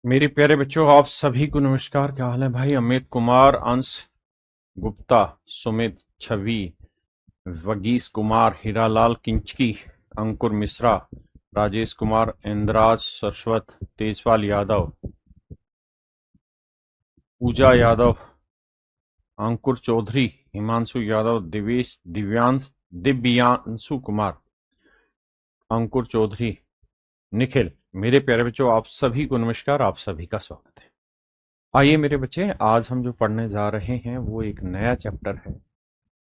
मेरे प्यारे बच्चों, आप सभी को नमस्कार। क्या हाल है भाई? अमित कुमार, अंश गुप्ता, सुमित, छवि, वगीस कुमार, हीरालाल किंचकी, अंकुर मिश्रा, राजेश कुमार, इंद्राज, शाश्वत, तेजपाल यादव, पूजा यादव, अंकुर चौधरी, हिमांशु यादव, दिव्यांशु कुमार, अंकुर चौधरी, निखिल। मेरे प्यारे बच्चों, आप सभी को नमस्कार। आप सभी का स्वागत है। आइए मेरे बच्चे, आज हम जो पढ़ने जा रहे हैं वो एक नया चैप्टर है।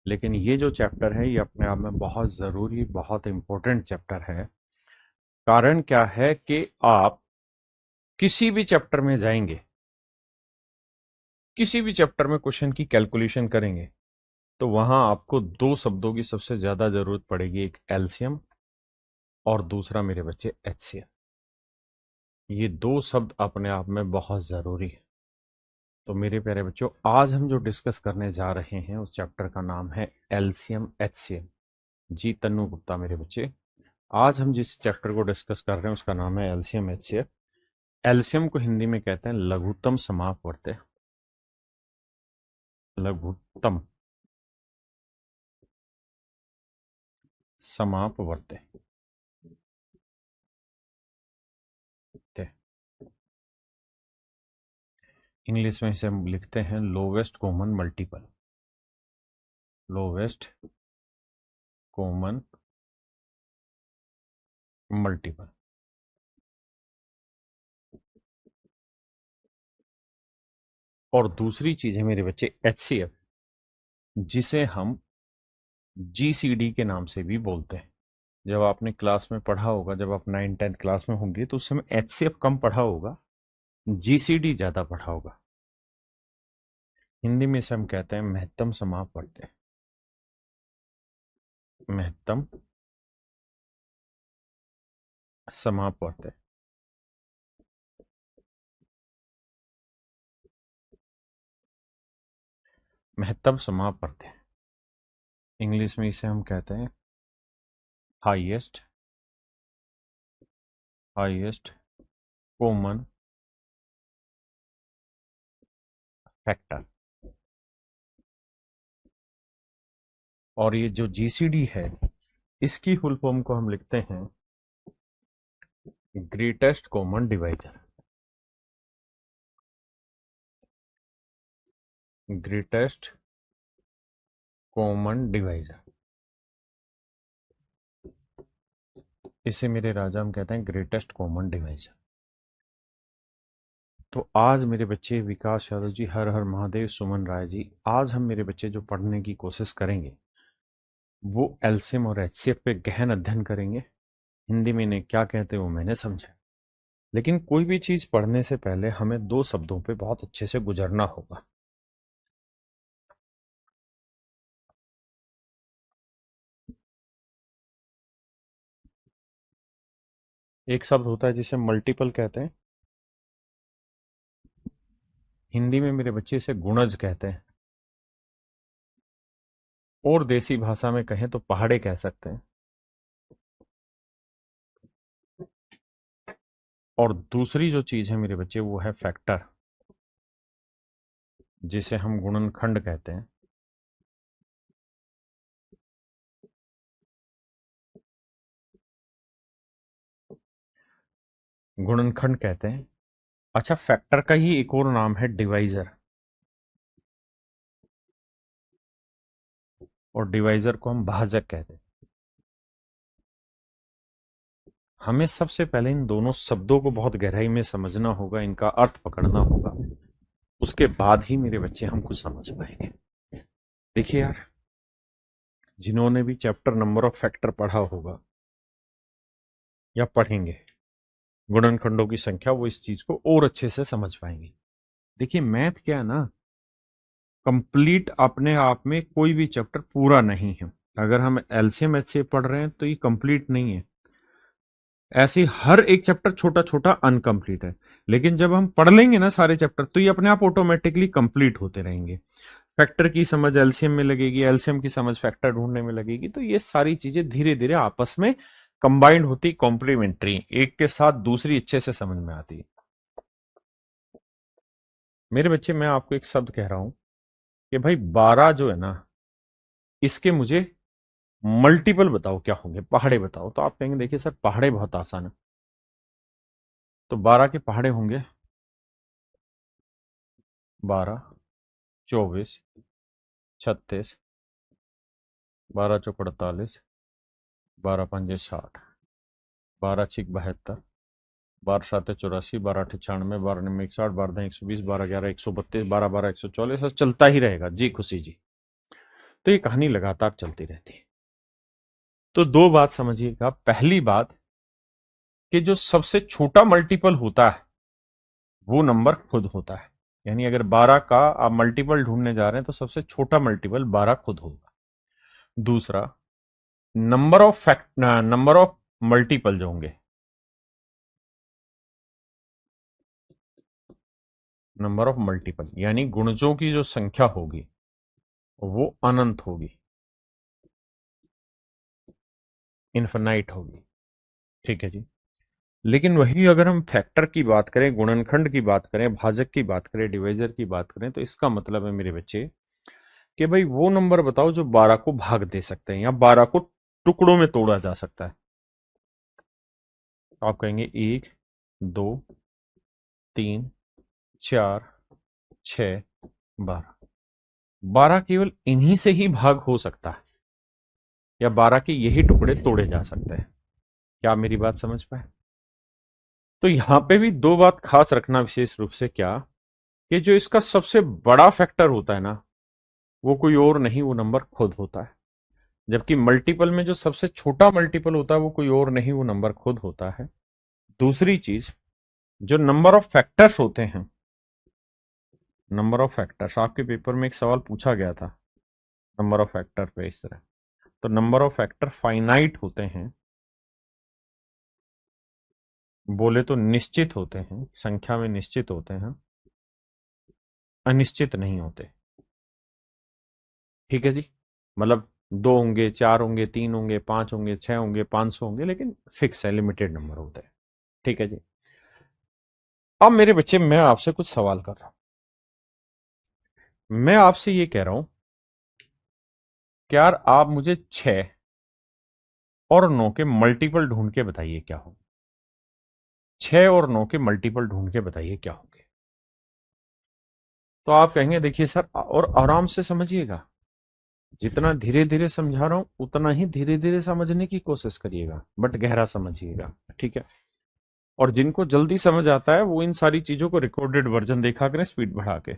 लेकिन ये जो चैप्टर है ये अपने आप में बहुत ज़रूरी, बहुत इम्पोर्टेंट चैप्टर है। कारण क्या है कि आप किसी भी चैप्टर में जाएंगे, किसी भी चैप्टर में क्वेश्चन की कैलकुलेशन करेंगे, तो वहां आपको दो शब्दों की सबसे ज्यादा जरूरत पड़ेगी। एक एलसीएम और दूसरा मेरे बच्चे एचसीएफ। ये दो शब्द अपने आप में बहुत जरूरी है। तो मेरे प्यारे बच्चों, आज हम जो डिस्कस करने जा रहे हैं उस चैप्टर का नाम है एलसीएम एचसीएफ। जी तन्नू गुप्ता मेरे बच्चे। आज हम जिस चैप्टर को डिस्कस कर रहे हैं उसका नाम है एलसीएम एचसीएफ। एलसीएम को हिंदी में कहते हैं लघुत्तम समापवर्त्य। लघुत्तम समापवर्त्य। इंग्लिश में इसे हम लिखते हैं lowest common multiple. Lowest common multiple. और दूसरी चीज है मेरे बच्चे एचसीएफ, जिसे हम जीसीडी के नाम से भी बोलते हैं। जब आपने क्लास में पढ़ा होगा, जब आप 9th 10th क्लास में होंगे तो उस समय एचसीएफ कम पढ़ा होगा, जीसीडी ज्यादा पढ़ा होगा। हिंदी में इसे हम कहते हैं महत्तम समापवर्त्य। महत्तम समापवर्त्य। महत्तम समापवर्त्य। इंग्लिश में इसे हम कहते हैं हाईएस्ट हाईएस्ट कॉमन फैक्टर। और ये जो जीसीडी है, इसकी फुल फॉर्म को हम लिखते हैं greatest common divisor. Greatest common divisor, इसे मेरे राजा हम कहते हैं ग्रेटेस्ट कॉमन डिवाइजर। तो आज मेरे बच्चे विकास यादव जी, हर हर महादेव, सुमन राय जी, आज हम मेरे बच्चे जो पढ़ने की कोशिश करेंगे वो एलसीएम और एचसीएफ पे गहन अध्ययन करेंगे। हिंदी में इन्हें क्या कहते हैं वो मैंने समझा। लेकिन कोई भी चीज पढ़ने से पहले हमें दो शब्दों पे बहुत अच्छे से गुजरना होगा। एक शब्द होता है जिसे मल्टीपल कहते हैं, हिंदी में मेरे बच्चे इसे गुणज कहते हैं, और देसी भाषा में कहें तो पहाड़े कह सकते हैं। और दूसरी जो चीज है मेरे बच्चे वो है फैक्टर, जिसे हम गुणनखंड कहते हैं। गुणनखंड कहते हैं। अच्छा, फैक्टर का ही एक और नाम है डिवाइजर, और डिवाइजर को हम भाजक कहते हैं। हमें सबसे पहले इन दोनों शब्दों को बहुत गहराई में समझना होगा, इनका अर्थ पकड़ना होगा। उसके बाद ही मेरे बच्चे हम कुछ समझ पाएंगे। देखिए यार, जिन्होंने भी चैप्टर नंबर ऑफ फैक्टर पढ़ा होगा या पढ़ेंगे, गुणनखंडों की संख्या, वो इस चीज को और अच्छे से समझ पाएंगे। देखिए मैथ क्या है ना, कंप्लीट अपने आप में कोई भी चैप्टर पूरा नहीं है। अगर हम एलसीएम एचसीएफ पढ़ रहे हैं तो ये कंप्लीट नहीं है। ऐसे ही हर एक चैप्टर छोटा छोटा अनकंप्लीट है। लेकिन जब हम पढ़ लेंगे ना सारे चैप्टर, तो ये अपने आप ऑटोमेटिकली कंप्लीट होते रहेंगे। फैक्टर की समझ एलसीएम में लगेगी, एलसीएम की समझ फैक्टर ढूंढने में लगेगी। तो ये सारी चीजें धीरे धीरे आपस में कंबाइंड होती, कॉम्प्लीमेंट्री, एक के साथ दूसरी अच्छे से समझ में आती है। मेरे बच्चे, मैं आपको एक शब्द कह रहा हूं कि भाई 12 जो है ना, इसके मुझे मल्टीपल बताओ क्या होंगे, पहाड़े बताओ। तो आप कहेंगे देखिए सर, पहाड़े बहुत आसान है। तो 12 के पहाड़े होंगे 12, 24, 36, 12 चौक 48, 12 पंजे 60, 12 छिक 72, 12 साते 84, 12 अठे 96, 12 निम 61, 12 दही 120, 12 11 132, 12 12 144, ऐसा चलता ही रहेगा जी खुशी जी। तो ये कहानी लगातार चलती रहती है। तो दो बात समझिएगा। पहली बात कि जो सबसे छोटा मल्टीपल होता है वो नंबर खुद होता है। यानी अगर 12 का आप मल्टीपल ढूंढने जा रहे हैं तो सबसे छोटा मल्टीपल 12 खुद होगा। दूसरा, नंबर ऑफ मल्टीपल जो होंगे, नंबर ऑफ मल्टीपल यानी गुणजों की जो संख्या होगी वो अनंत होगी, इन्फिनाइट होगी। ठीक है जी। लेकिन वही अगर हम फैक्टर की बात करें, गुणनखंड की बात करें, भाजक की बात करें, डिवाइजर की बात करें, तो इसका मतलब है मेरे बच्चे कि भाई वो नंबर बताओ जो 12 को भाग दे सकते हैं या 12 को टुकड़ों में तोड़ा जा सकता है। तो आप कहेंगे 1, 2, 3, 4, 6, 12। 12 केवल इन्हीं से ही भाग हो सकता है या 12 के यही टुकड़े तोड़े जा सकते हैं। क्या आप मेरी बात समझ पाए? तो यहां पे भी दो बात खास रखना विशेष रूप से, क्या कि जो इसका सबसे बड़ा फैक्टर होता है ना, वो कोई और नहीं, वो नंबर खुद होता है। जबकि मल्टीपल में जो सबसे छोटा मल्टीपल होता है वो कोई और नहीं, वो नंबर खुद होता है। दूसरी चीज, जो नंबर ऑफ फैक्टर्स होते हैं, नंबर ऑफ फैक्टर्स आपके पेपर में एक सवाल पूछा गया था नंबर ऑफ फैक्टर पे इस तरह। तो नंबर ऑफ फैक्टर फाइनाइट होते हैं, बोले तो निश्चित होते हैं, संख्या में निश्चित होते हैं, अनिश्चित नहीं होते। ठीक है जी। मतलब दो होंगे, चार होंगे, तीन होंगे, पांच होंगे, छह होंगे, 500 होंगे, लेकिन फिक्स है, लिमिटेड नंबर होते हैं। ठीक है जी। अब मेरे बच्चे, मैं आपसे कुछ सवाल कर रहा हूं। मैं आपसे ये कह रहा हूं कि यार आप मुझे 6 और 9 के मल्टीपल ढूंढ के बताइए क्या हो। 6 और 9 के मल्टीपल ढूंढ के बताइए क्या होंगे। तो आप कहेंगे देखिए सर, और आराम से समझिएगा, जितना धीरे धीरे समझा रहा हूं उतना ही धीरे धीरे समझने की कोशिश करिएगा, बट गहरा समझिएगा। ठीक है। और जिनको जल्दी समझ आता है वो इन सारी चीजों को रिकॉर्डेड वर्जन देखा करें स्पीड बढ़ा के।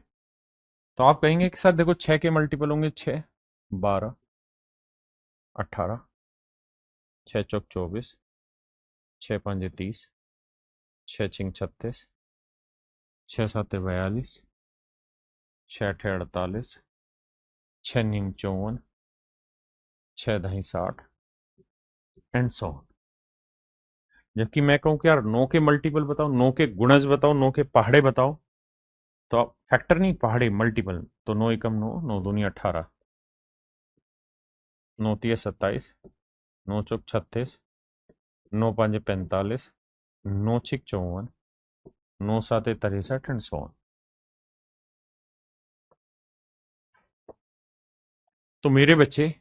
तो आप कहेंगे कि सर देखो 6 के मल्टीपल होंगे 6, 12, 18, 6 चौक 24, 6 पंजे 30, 6 छिंग 36, 6 साते 42, 6 अठे 48, 6 नीम 54, 6 दही 60 एंड सो ऑन। जबकि मैं कहूं कि यार 9 के मल्टीपल बताओ, 9 के गुणज बताओ, 9 के पहाड़े बताओ, तो आप फैक्टर नहीं, पहाड़े मल्टीपल। तो 9 एकम 9, 9 दूनी 18, 9 तिये 27, 9 चौक 36, 9 पंजे 45, 9 छिक 54, 9 साते 63 एंड सो ऑन। तो मेरे बच्चे,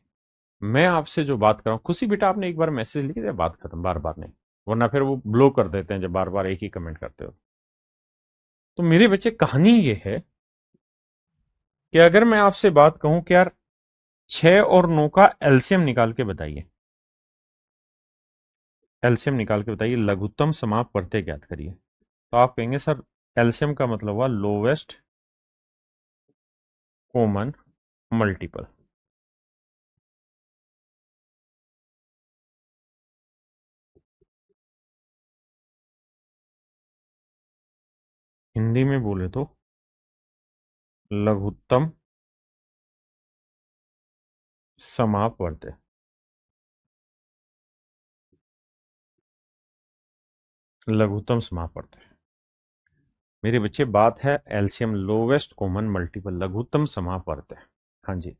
मैं आपसे जो बात कर रहा हूं, खुशी बेटा आपने एक बार मैसेज लिख दिया, बात खत्म, बार बार नहीं, वरना फिर वो ब्लो कर देते हैं जब बार बार एक ही कमेंट करते हो। तो मेरे बच्चे, कहानी ये है कि अगर मैं आपसे बात कहूं कि यार 6 और 9 का एलसीएम निकाल के बताइए, एलसीएम निकाल के बताइए, लघुत्तम समाप प्रत्यय ज्ञात करिए। तो आप कहेंगे सर एलसीएम का मतलब हुआ लोवेस्ट कॉमन मल्टीपल। हिंदी में बोले तो लघुत्तम समापवर्त्य। लघुत्तम समापवर्त्य। मेरे बच्चे, बात है एलसीएम, लोवेस्ट कॉमन मल्टीपल, लघुत्तम समापवर्त्य। हाँ जी।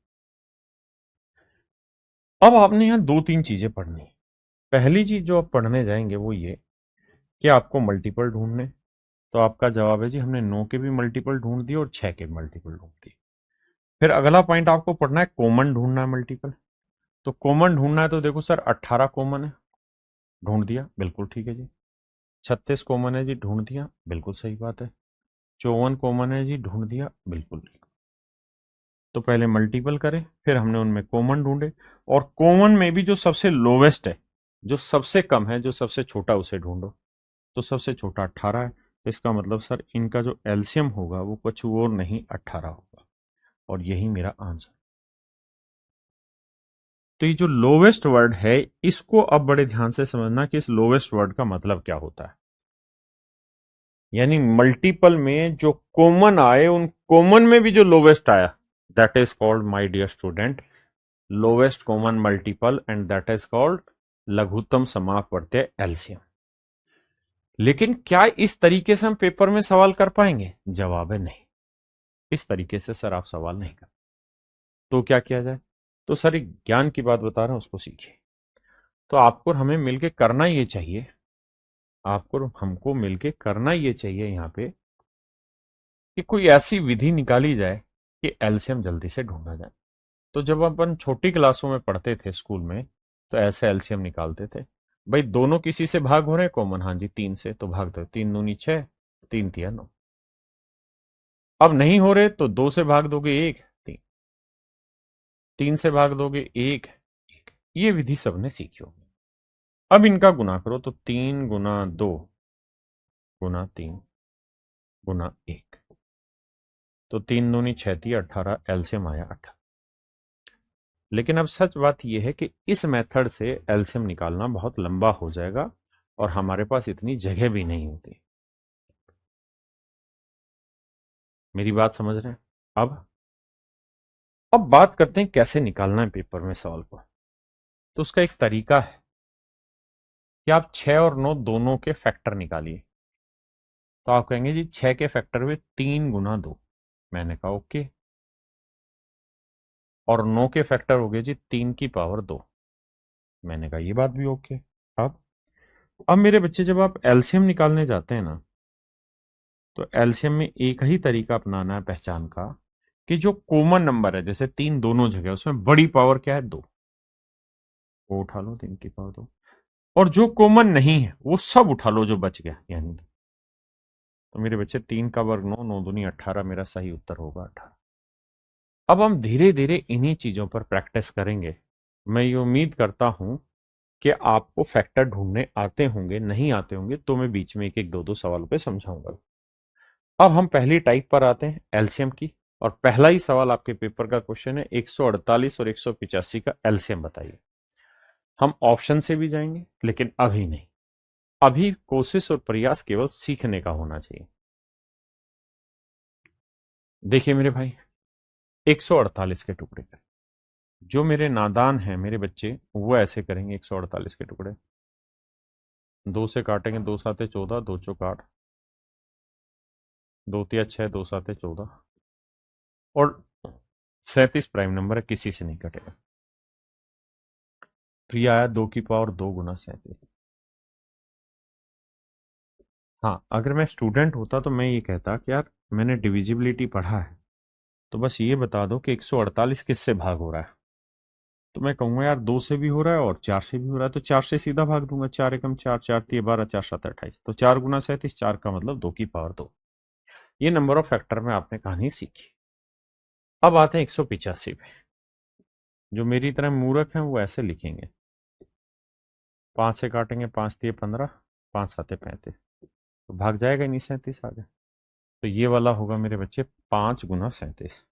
अब आपने यहां दो तीन चीजें पढ़नी। पहली चीज जो आप पढ़ने जाएंगे वो ये कि आपको मल्टीपल ढूंढने, तो आपका जवाब है जी, हमने 9 के भी मल्टीपल ढूंढ दिए और 6 के भी मल्टीपल ढूंढ दिए। फिर अगला पॉइंट आपको पढ़ना है, कॉमन ढूंढना है मल्टीपल। तो कॉमन ढूंढना है तो देखो सर, 18 कॉमन है, ढूंढ दिया, बिल्कुल ठीक है जी। 36 कॉमन है जी, ढूंढ दिया, बिल्कुल सही बात है। 54 कॉमन है जी, ढूंढ दिया, बिल्कुल ठीक। तो पहले मल्टीपल करें, फिर हमने उनमें कॉमन ढूंढे, और कॉमन में भी जो सबसे लोवेस्ट है, जो सबसे कम है, जो सबसे छोटा, उसे ढूंढो। तो सबसे छोटा 18 है, तो इसका मतलब सर इनका जो एलसीएम होगा वो कुछ और नहीं 18 होगा, और यही मेरा आंसर। तो ये जो लोवेस्ट वर्ड है, इसको अब बड़े ध्यान से समझना कि इस लोवेस्ट वर्ड का मतलब क्या होता है। यानी मल्टीपल में जो कॉमन आए, उन कॉमन में भी जो लोवेस्ट आया, that is called, my dear student, lowest common multiple, and that is called लघुत्तम समापवर्तीय एलसीएम। लेकिन क्या इस तरीके से हम पेपर में सवाल कर पाएंगे? जवाब है नहीं, इस तरीके से सर आप सवाल नहीं कर। तो क्या किया जाए? तो सर एक ज्ञान की बात बता रहा हूं, उसको सीखिए। तो आपको और हमें मिलके करना ये चाहिए, आपको और हमको मिलके करना ये चाहिए यहाँ पे, कि कोई ऐसी विधि निकाली जाए कि एलसीएम जल्दी से ढूंढा जाए। तो जब अपन छोटी क्लासों में पढ़ते थे स्कूल में, तो ऐसे एलसीएम निकालते थे। भाई दोनों किसी से भाग हो रहे हैं कॉमन, हाँ जी 3 से, तो भाग दो, 3 दूनी 6, 3 तिया 9। अब नहीं हो रहे तो 2 से भाग दोगे 1, 3, 3 से भाग दोगे 1, 1। ये विधि सबने सीखी होगी। अब इनका गुना करो, तो 3 गुना 2 गुना 3 गुना 1, तो 3 दूनी 6 तिया 18, एलसीएम आया 18। लेकिन अब सच बात यह है कि इस मेथड से एलसीएम निकालना बहुत लंबा हो जाएगा, और हमारे पास इतनी जगह भी नहीं होती। मेरी बात समझ रहे हैं? अब बात करते हैं कैसे निकालना है पेपर में सवाल को। तो उसका एक तरीका है कि आप 6 और 9 दोनों के फैक्टर निकालिए। तो आप कहेंगे जी 6 के फैक्टर हुए 3 गुना 2, मैंने कहा ओके। और 9 के फैक्टर हो गए जी 3 की पावर 2, मैंने कहा ये बात भी ओके। अब अब मेरे बच्चे, जब आप एलसीएम निकालने जाते हैं ना, तो एलसीएम में एक ही तरीका अपनाना है पहचान का, कि जो कॉमन नंबर है, जैसे 3 दोनों जगह, उसमें बड़ी पावर क्या है? 2, वो उठा लो, 3 की पावर 2। और जो कॉमन नहीं है वो सब उठा लो जो बच गया, यानी तो मेरे बच्चे 3 का वर्ग 9, 9 दूनी 18, मेरा सही उत्तर होगा 18। अब हम धीरे धीरे इन्हीं चीजों पर प्रैक्टिस करेंगे। मैं ये उम्मीद करता हूं कि आपको फैक्टर ढूंढने आते होंगे, नहीं आते होंगे तो मैं बीच में एक एक दो दो सवालों पे समझाऊंगा। अब हम पहली टाइप पर आते हैं, एलसीएम की। और पहला ही सवाल आपके पेपर का क्वेश्चन है, 148 और 185 का एलसीएम बताइए। हम ऑप्शन से भी जाएंगे, लेकिन अभी नहीं। अभी कोशिश और प्रयास केवल सीखने का होना चाहिए। देखिए मेरे भाई, 148 के टुकड़े करें। जो मेरे नादान हैं मेरे बच्चे, वो ऐसे करेंगे, 148 के टुकड़े 2 से काटेंगे, 2 साते 14, 2 चौक 8, 2 तिया 6, 2 साते 14, और 37 प्राइम नंबर है, किसी से नहीं कटेगा। तो ये आया 2 की पावर 2 गुना 37। हाँ, अगर मैं स्टूडेंट होता तो मैं ये कहता कि यार मैंने डिविजिबिलिटी पढ़ा है, तो बस ये बता दो कि 148 किससे भाग हो रहा है। तो मैं कहूंगा यार 2 से भी हो रहा है और 4 से भी हो रहा है, तो 4 से सीधा भाग दूंगा, 4 एकम 4, 4 तिये 12, 4 7 28, तो 4 गुना 37, 4 का मतलब 2 की पावर 2। ये नंबर ऑफ फैक्टर में आपने कहानी सीखी। अब आते हैं 185 पे। जो मेरी तरह मूर्ख हैं वो ऐसे लिखेंगे, 5 से काटेंगे, 5 तिये 15, 5 साते 35, तो भाग जाएगा नहीं 37 आगे। तो ये वाला होगा मेरे बच्चे 5 गुना 37।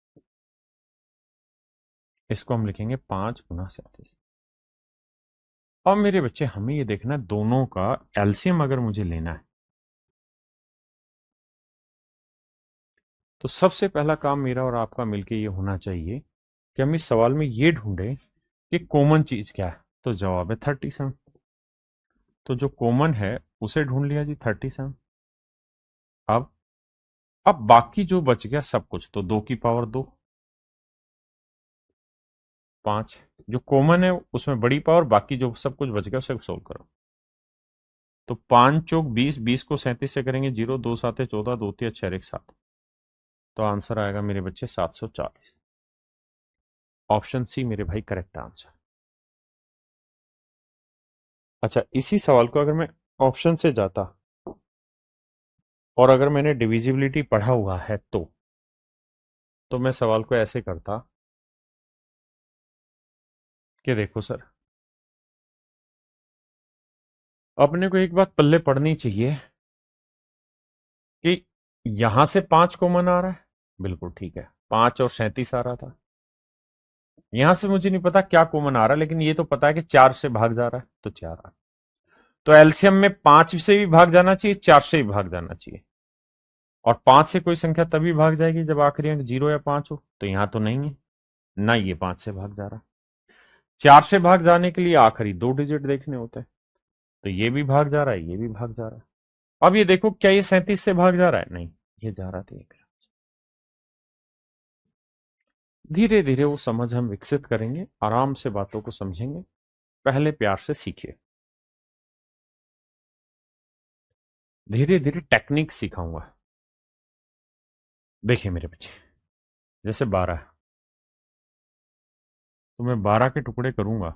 इसको हम लिखेंगे 5 गुना 37। अब मेरे बच्चे हमें ये देखना है, दोनों का एलसीएम अगर मुझे लेना है, तो सबसे पहला काम मेरा और आपका मिलके ये होना चाहिए कि हम इस सवाल में ये ढूंढें कि कॉमन चीज क्या है। तो जवाब है 37। तो जो कॉमन है उसे ढूंढ लिया जी, 37। अब अब बाकी जो बच गया सब कुछ, तो 2 की पावर 2, 5। जो कॉमन है उसमें बड़ी पावर, बाकी जो सब कुछ बच गया उसे सोल्व करो। तो 5 चौक 20, 20 को 37 से करेंगे 0, 2 7 14, 2 3 6 1 7। तो आंसर आएगा मेरे बच्चे 740। ऑप्शन सी मेरे भाई करेक्ट आंसर। अच्छा, इसी सवाल को अगर मैं ऑप्शन से जाता और अगर मैंने डिविजिबिलिटी पढ़ा हुआ है तो मैं सवाल को ऐसे करता कि देखो सर, अपने को एक बात पल्ले पड़नी चाहिए कि यहां से 5 कॉमन आ रहा है, बिल्कुल ठीक है, 5 और 37 आ रहा था। यहां से मुझे नहीं पता क्या कॉमन आ रहा है, लेकिन ये तो पता है कि 4 से भाग जा रहा है, तो 4 आ रहा है। तो एलसीएम में 5 से भी भाग जाना चाहिए, 4 से भी भाग जाना चाहिए। और 5 से कोई संख्या तभी भाग जाएगी जब आखिरी अंक 0 या 5 हो, तो यहां तो नहीं है ना, ये 5 से भाग जा रहा है। 4 से भाग जाने के लिए आखिरी 2 डिजिट देखने होते हैं, तो ये भी भाग जा रहा है, ये भी भाग जा रहा है। अब ये देखो, क्या ये 37 से भाग जा रहा है? नहीं, ये जा रहा था एक। धीरे धीरे वो समझ हम विकसित करेंगे, आराम से बातों को समझेंगे, पहले प्यार से सीखिए। धीरे धीरे टेक्निक सिखाऊंगा। देखिए मेरे बच्चे, जैसे 12 है, तो मैं 12 के टुकड़े करूंगा,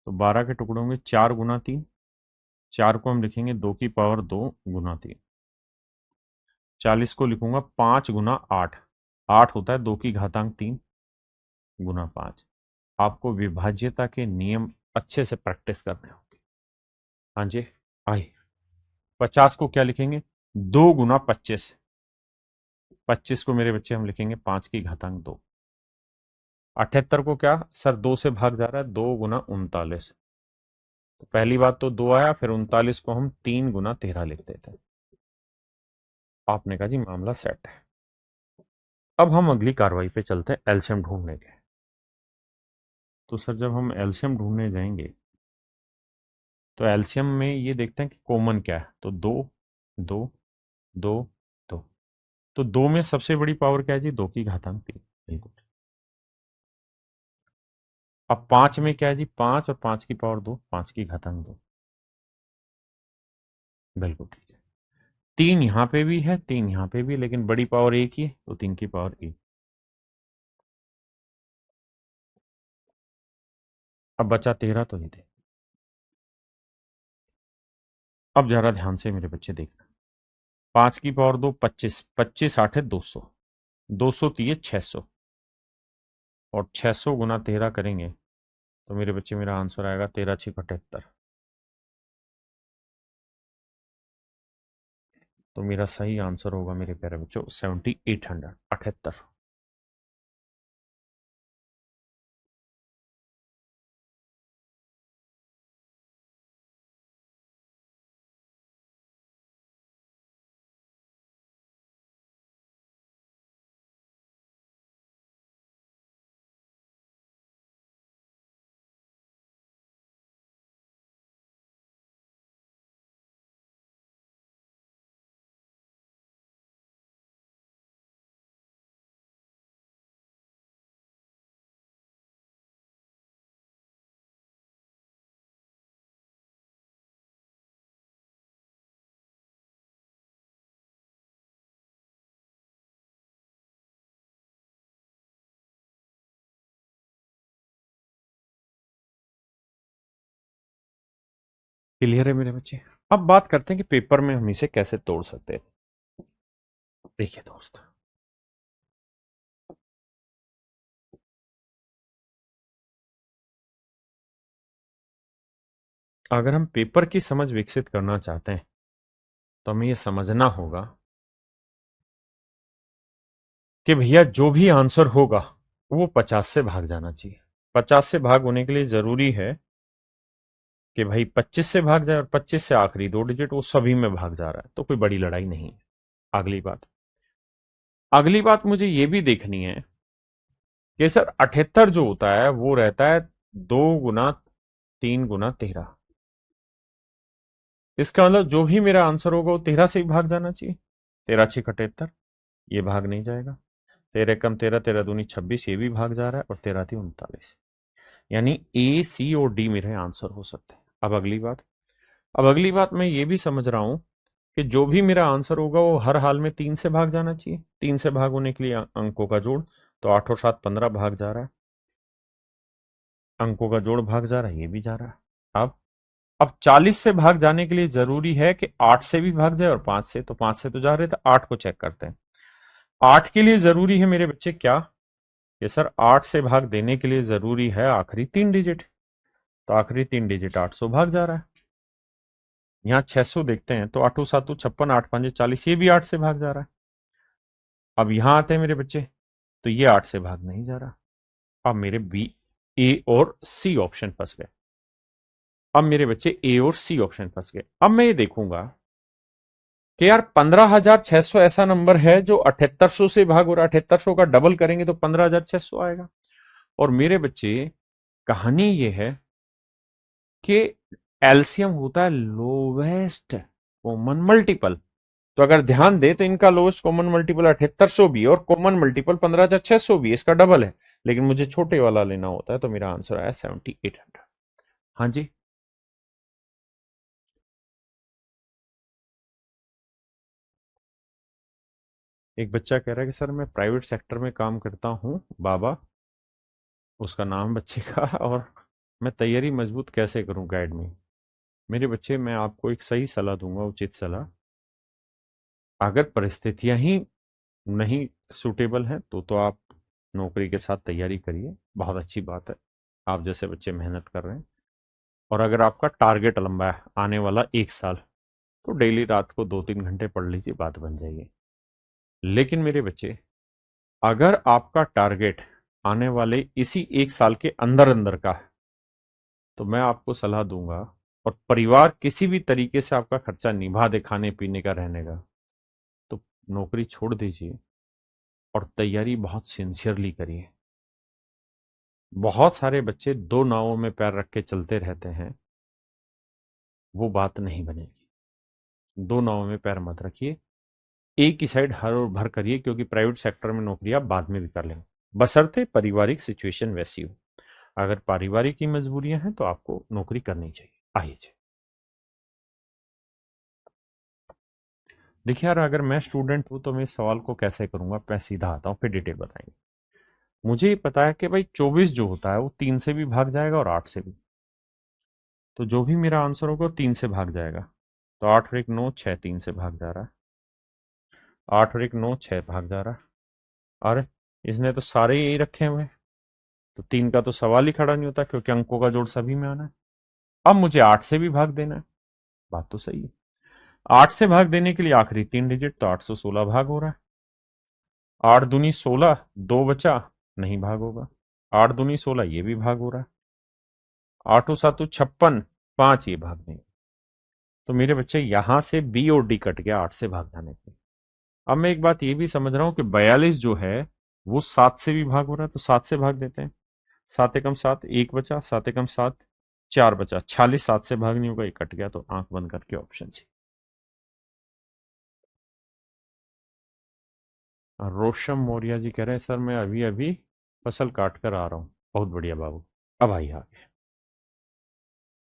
तो 12 के टुकड़े होंगे 4 गुना 3। 4 को हम लिखेंगे 2 की पावर 2 गुना 3। 40 को लिखूंगा 5 गुना 8। 8 होता है 2 की घातांक 3 गुना 5। आपको विभाज्यता के नियम अच्छे से प्रैक्टिस करने होंगे। हाँ जी, आइए। 50 को क्या लिखेंगे? 2 गुना 25। 25 को मेरे बच्चे हम लिखेंगे 5 की घातांक 2। 78 को क्या सर 2 से भाग जा रहा है? 2 गुना 39। तो पहली बात तो 2 आया, फिर 39 को हम 3 गुना 13 लिख देते हैं। आपने कहा जी मामला सेट है। अब हम अगली कार्रवाई पे चलते हैं, एलसीएम ढूंढने के। तो सर जब हम एलसीएम ढूंढने जाएंगे, तो एलसीएम में ये देखते हैं कि कॉमन क्या है। तो 2 2 2 2। तो 2 में सबसे बड़ी पावर क्या है जी? 2 की घातांक 3। बिल्कुल। अब 5 में क्या है जी? 5 और 5 की पावर 2, 5 की घातांक 2। बिल्कुल ठीक है। 3 यहाँ पे भी है, 3 यहाँ पे भी, लेकिन बड़ी पावर एक ही है, तो 3 की पावर एक। अब बचा 13, तो ये दे। अब जरा ध्यान से मेरे बच्चे देखना। 5 की पावर 2, 25। 25 8 है 200। 200 दिए 600। और 600 गुना 13 करेंगे, तो मेरे बच्चे मेरा आंसर आएगा 13 6 78। तो मेरा सही आंसर होगा मेरे प्यारे बच्चों 7800, 78। क्लियर है मेरे बच्चे? अब बात करते हैं कि पेपर में हम इसे कैसे तोड़ सकते हैं। देखिए दोस्त, अगर हम पेपर की समझ विकसित करना चाहते हैं, तो हमें यह समझना होगा कि भैया जो भी आंसर होगा वो 50 से भाग जाना चाहिए। 50 से भाग होने के लिए जरूरी है कि भाई 25 से भाग जाए, और 25 से आखिरी 2 डिजिट वो सभी में भाग जा रहा है, तो कोई बड़ी लड़ाई नहीं है। अगली बात मुझे ये भी देखनी है कि सर 78 जो होता है वो रहता है 2 गुना 3 गुना 13। इसका मतलब जो भी मेरा आंसर होगा वो 13 से ही भाग जाना चाहिए। 13 6 78, ये भाग नहीं जाएगा। 13 कम 13, 13 दूनी 26, ये भी भाग जा रहा है, और 13 थी 39। यानी ए सी और डी मेरे आंसर हो सकते हैं। अब अगली बात, अब अगली बात मैं ये भी समझ रहा हूं कि जो भी मेरा आंसर होगा वो हर हाल में 3 से भाग जाना चाहिए। 3 से भाग होने के लिए अंकों का जोड़, तो 8 और 7 15 भाग जा रहा है, अंकों का जोड़ भाग जा रहा है, ये भी जा रहा है। अब 40 से भाग जाने के लिए जरूरी है कि 8 से भी भाग जाए और 5 से, तो 5 से तो जा रहे थे, 8 को चेक करते हैं। 8 के लिए जरूरी है मेरे बच्चे क्या? ये सर 8 से भाग देने के लिए जरूरी है आखिरी 3 डिजिट, तो आखिरी 3 डिजिट 800 भाग जा रहा है। यहाँ 600 देखते हैं तो 8 7 56, 8 5 40, ये भी 8 से भाग जा रहा है। अब यहां आते हैं मेरे बच्चे, तो ये 8 से भाग नहीं जा रहा। अब मेरे बी, ए और सी ऑप्शन फंस गए। अब मेरे बच्चे ए और सी ऑप्शन फंस गए। अब मैं ये देखूंगा कि यार 15,600 ऐसा नंबर है जो 7800 से भाग हो रहा है, 7800 का डबल करेंगे तो 15,600 आएगा। और मेरे बच्चे, कहानी ये है कि एलसीएम होता है लोवेस्ट कॉमन मल्टीपल। तो अगर ध्यान दे तो इनका लोएस्ट कॉमन मल्टीपल 7800 भी है और कॉमन मल्टीपल 15,600 भी है, इसका डबल है। लेकिन मुझे छोटे वाला लेना होता है, तो मेरा आंसर आया 7800। हाँ जी। एक बच्चा कह रहा है कि सर मैं प्राइवेट सेक्टर में काम करता हूँ बाबा, उसका नाम बच्चे का, और मैं तैयारी मजबूत कैसे करूं, गाइड में। मेरे बच्चे, मैं आपको एक सही सलाह दूंगा, उचित सलाह। अगर परिस्थितियां ही नहीं सूटेबल हैं तो आप नौकरी के साथ तैयारी करिए, बहुत अच्छी बात है। आप जैसे बच्चे मेहनत कर रहे हैं। और अगर आपका टारगेट लंबा है, आने वाला 1 साल, तो डेली रात को 2-3 घंटे पढ़ लीजिए, बात बन जाएगी। लेकिन मेरे बच्चे, अगर आपका टारगेट आने वाले इसी 1 साल के अंदर अंदर का है, तो मैं आपको सलाह दूंगा, और परिवार किसी भी तरीके से आपका खर्चा निभा दे, खाने पीने का, रहने का, तो नौकरी छोड़ दीजिए और तैयारी बहुत सिंसियरली करिए। बहुत सारे बच्चे दो नावों में पैर रख के चलते रहते हैं, वो बात नहीं बनेगी। दो नावों में पैर मत रखिए, एक ही साइड हर और भर करिए, क्योंकि प्राइवेट सेक्टर में नौकरी आप बाद में भी कर लेंगे, बशर्ते पारिवारिक सिचुएशन वैसी हो। अगर पारिवारिक की मजबूरियां हैं तो आपको नौकरी करनी चाहिए। आइए जी। देखिए यार, अगर मैं स्टूडेंट हूं तो मैं इस सवाल को कैसे करूंगा, मैं सीधा आता हूँ, फिर डिटेल बताएंगे। मुझे ये पता है कि भाई 24 जो होता है वो 3 से भी भाग जाएगा और 8 से भी। तो जो भी मेरा आंसर होगा वो 3 से भाग जाएगा। तो 8 और 1 9, 6 3 से भाग जा रहा है। 8 और 1 9, 6 भाग जा रहा है। अरे, इसने तो सारे यही रखे हुए हैं, तो 3 का तो सवाल ही खड़ा नहीं होता, क्योंकि अंकों का जोड़ सभी में आना है। अब मुझे 8 से भी भाग देना है। बात तो सही है। 8 से भाग देने के लिए आखिरी 3 डिजिट, तो 816 भाग हो रहा है। 8 दूनी 16, 2 बचा, नहीं भाग होगा। 8 दूनी 16, ये भी भाग हो रहा है। 8 7 56, 5, ये भाग नहीं। तो मेरे बच्चे, यहां से बी और डी कट गया 8 से भाग जाने के। अब मैं एक बात ये भी समझ रहा हूं कि 42 जो है वो 7 से भी भाग हो रहा है, तो 7 से भाग देते हैं। 7 एकम 7, 1 बचा, 7 एकम 7, 4 बचा, 46 7 से भाग नहीं होगा, ये कट गया, तो आंख बंद करके ऑप्शन सी। रोशम मौर्य जी कह रहे हैं सर मैं अभी अभी फसल काट कर आ रहा हूँ। बहुत बढ़िया बाबू। अब आइए आगे।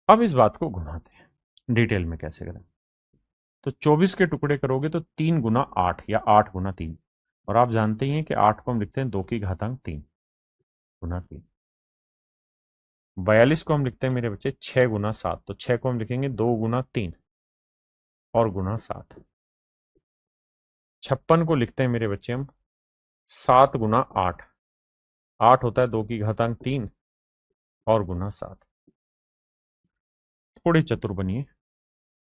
अब इस बात को घुमाते हैं डिटेल में कैसे करें। तो 24 के टुकड़े करोगे तो 3 गुना 8 या 8 गुना 3। और आप जानते ही हैं कि 8 को हम लिखते हैं 2 की घातांक 3 गुना 3। 42 को हम लिखते हैं मेरे बच्चे 6 गुना 7, तो 6 को हम लिखेंगे 2 गुना 3 और गुना 7। 56 को लिखते हैं मेरे बच्चे हम 7 गुना 8। 8 होता है 2 की घातांक 3 और गुना 7। थोड़ी चतुर बनिए।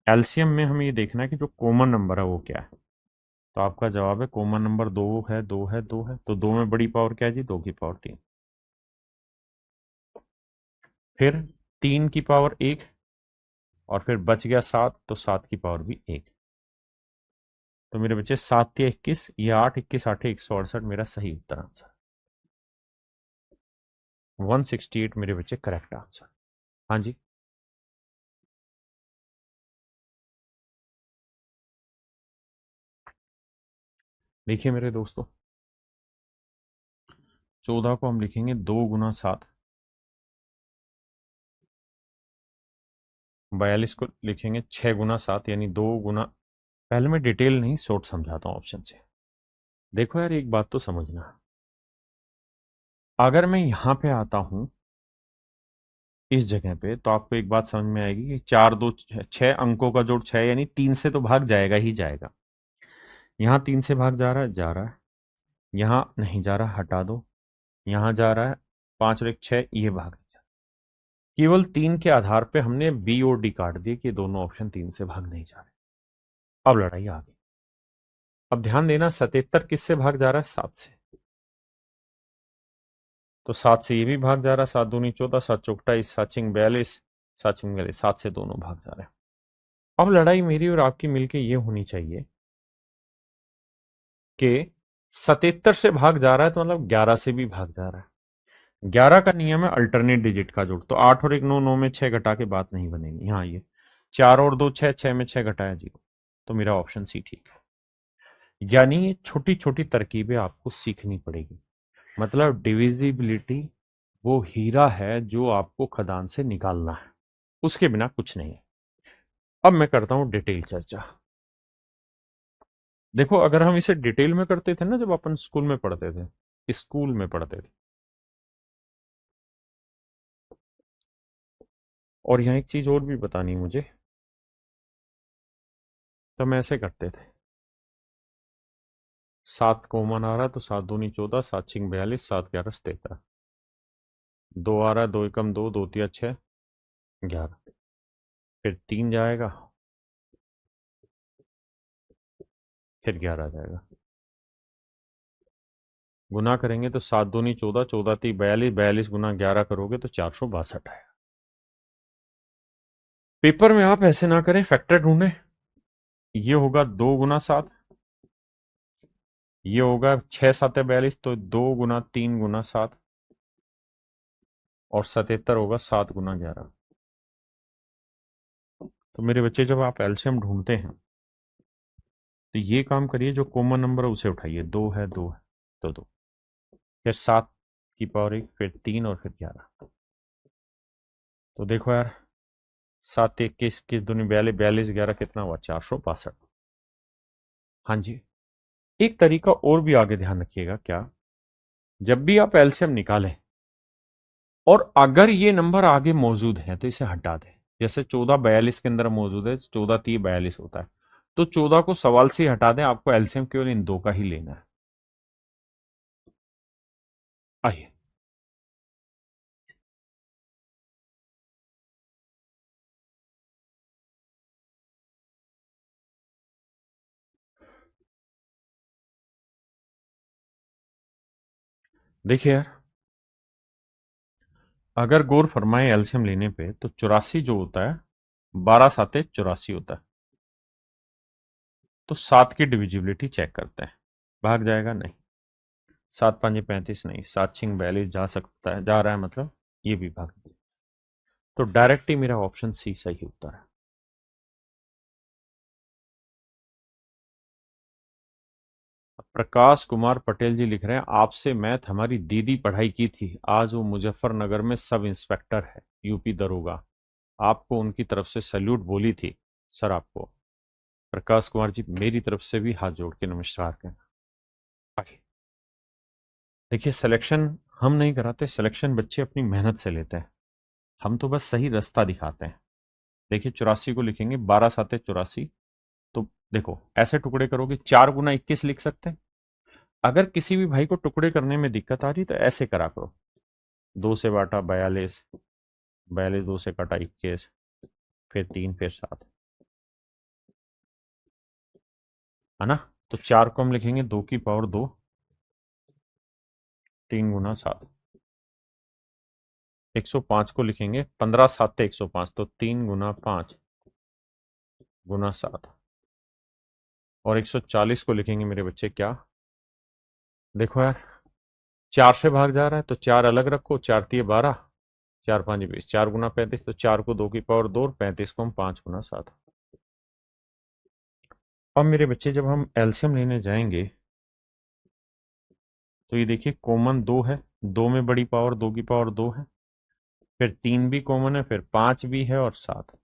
एलसीएम में हमें ये देखना है कि जो कॉमन नंबर है वो क्या है। तो आपका जवाब है कॉमन नंबर 2 है, 2 है, 2 है, तो 2 में बड़ी पावर क्या है जी, 2 की पावर 3। फिर 3 की पावर 1, और फिर बच गया 7, तो 7 की पावर भी 1। तो मेरे बच्चे 7 या 21, ये 8 21 8 168 मेरा सही उत्तर आंसर। 168 मेरे बच्चे करेक्ट आंसर। हाँ जी। देखिए मेरे दोस्तों, 14 को हम लिखेंगे 2 गुना 7 42 को लिखेंगे 6 गुना 7 यानी 2 गुना। पहले मैं डिटेल नहीं शॉर्ट समझाता हूँ ऑप्शन से। देखो यार एक बात तो समझना, अगर मैं यहां पे आता हूं इस जगह पे तो आपको एक बात समझ में आएगी कि 4 2 6 अंकों का जोड़ 6 यानी 3 से तो भाग जाएगा ही जाएगा। यहां 3 से भाग जा रहा है, जा रहा है। यहां नहीं जा रहा, हटा दो। यहां जा रहा है, 5 और 1 6, ये भाग नहीं जा रहा। केवल 3 के आधार पे हमने बी और डी काट दिए कि दोनों ऑप्शन 3 से भाग नहीं जा रहे। अब लड़ाई आ गई। अब ध्यान देना, 77 किससे भाग जा रहा है? 7 से। तो 7 से ये भी भाग जा रहा है, 7 दूनी 14, 7 चौक 28, 7 छिंग 42, 7 छिंग 42, 7 से दोनों भाग जा रहे हैं। अब लड़ाई मेरी और आपकी मिलके ये होनी चाहिए कि 77 से भाग जा रहा है तो मतलब 11 से भी भाग जा रहा है। 11 का नियम है अल्टरनेट डिजिट का जोड़, तो 8 और 1 9, 9 में 6 घटा के बात नहीं बनेगी। हाँ, ये 4 और 2 6, 6 में 6 घटाया 0। तो मेरा ऑप्शन सी ठीक है। यानी ये छोटी छोटी तरकीबें आपको सीखनी पड़ेगी। मतलब डिविजिबिलिटी वो हीरा है जो आपको खदान से निकालना है, उसके बिना कुछ नहीं है। अब मैं करता हूं डिटेल चर्चा। देखो अगर हम इसे डिटेल में करते थे ना, जब अपन स्कूल में पढ़ते थे, स्कूल में पढ़ते थे, और यहाँ एक चीज और भी बतानी है मुझे, तो हम ऐसे करते थे। 7 कॉमन आ रहा है तो 7 दूनी 14, 7 छिंग 42, 7 11 17। 2 आ रहा है, 2 एकम 2, 2 तिया 6 11। फिर 3 जाएगा, फिर 11 आ जाएगा। गुना करेंगे तो 7 दूनी 14, 14 ती 42, 42 गुना 11 करोगे तो 462 आएगा। पेपर में आप ऐसे ना करें, फैक्टर ढूंढें। ये होगा 2 गुना 7, ये होगा 6 7 42, तो 2 गुना 3 गुना 7, और 77 होगा 7 गुना 11। तो मेरे बच्चे जब आप एलसीएम ढूंढते हैं तो ये काम करिए, जो कॉमन नंबर है उसे उठाइए। 2 है, 2 है तो 2, फिर 7 की पावर 1, फिर 3 और फिर 11। तो देखो यार, 7 21 की 42, 42 11 कितना हुआ? 462। हाँ जी। एक तरीका और भी आगे ध्यान रखिएगा, क्या, जब भी आप एलसीएम निकालें और अगर ये नंबर आगे मौजूद है तो इसे हटा दें। जैसे 14 42 के अंदर मौजूद है, 14 3 42 होता है, तो 14 को सवाल से ही हटा दें। आपको एलसीएम केवल इन दो का ही लेना है। आइए देखिए यार, अगर गौर फरमाए एलसीएम लेने पे तो 84 जो होता है, 12 साते 84 होता है। तो 7 की डिविजिबिलिटी चेक करते हैं, भाग जाएगा? नहीं। 7 5 35 नहीं, 7 छिंग 42 जा सकता है, जा रहा है मतलब ये भी भाग। तो डायरेक्ट ही मेरा ऑप्शन सी सही उत्तर है। प्रकाश कुमार पटेल जी लिख रहे हैं, आपसे मैथ हमारी दीदी पढ़ाई की थी, आज वो मुजफ्फरनगर में सब इंस्पेक्टर है, यूपी दरोगा। आपको उनकी तरफ से सैल्यूट बोली थी सर आपको। प्रकाश कुमार जी, मेरी तरफ से भी हाथ जोड़ के नमस्कार कहना। आगे देखिए, सिलेक्शन हम नहीं कराते, सिलेक्शन बच्चे अपनी मेहनत से लेते हैं। हम तो बस सही रास्ता दिखाते हैं। देखिए 84 को लिखेंगे, 12 साते 84। तो देखो ऐसे टुकड़े करोगे, 4 गुना 21 लिख सकते हैं। अगर किसी भी भाई को टुकड़े करने में दिक्कत आ रही तो ऐसे करा करो, 2 से बांटा 42, 42 2 से कटा 21, फिर 3 फिर 7, है ना। तो 4 को हम लिखेंगे 2 की पावर 2, 3 गुना 7। 105 को लिखेंगे 15 7 105, तो 3 गुना 5 गुना 7। और 140 को लिखेंगे मेरे बच्चे क्या, देखो यार, 4 से भाग जा रहा है तो 4 अलग रखो, 4 तिये 12, 4 5 20, 4 गुना 35, तो 4 को 2 की पावर 2 और 35 को हम 5 गुना 7। अब मेरे बच्चे जब हम एलसीएम लेने जाएंगे तो ये देखिए कॉमन 2 है, 2 में बड़ी पावर 2 की पावर 2 है, फिर 3 भी कॉमन है, फिर 5 भी है और 7।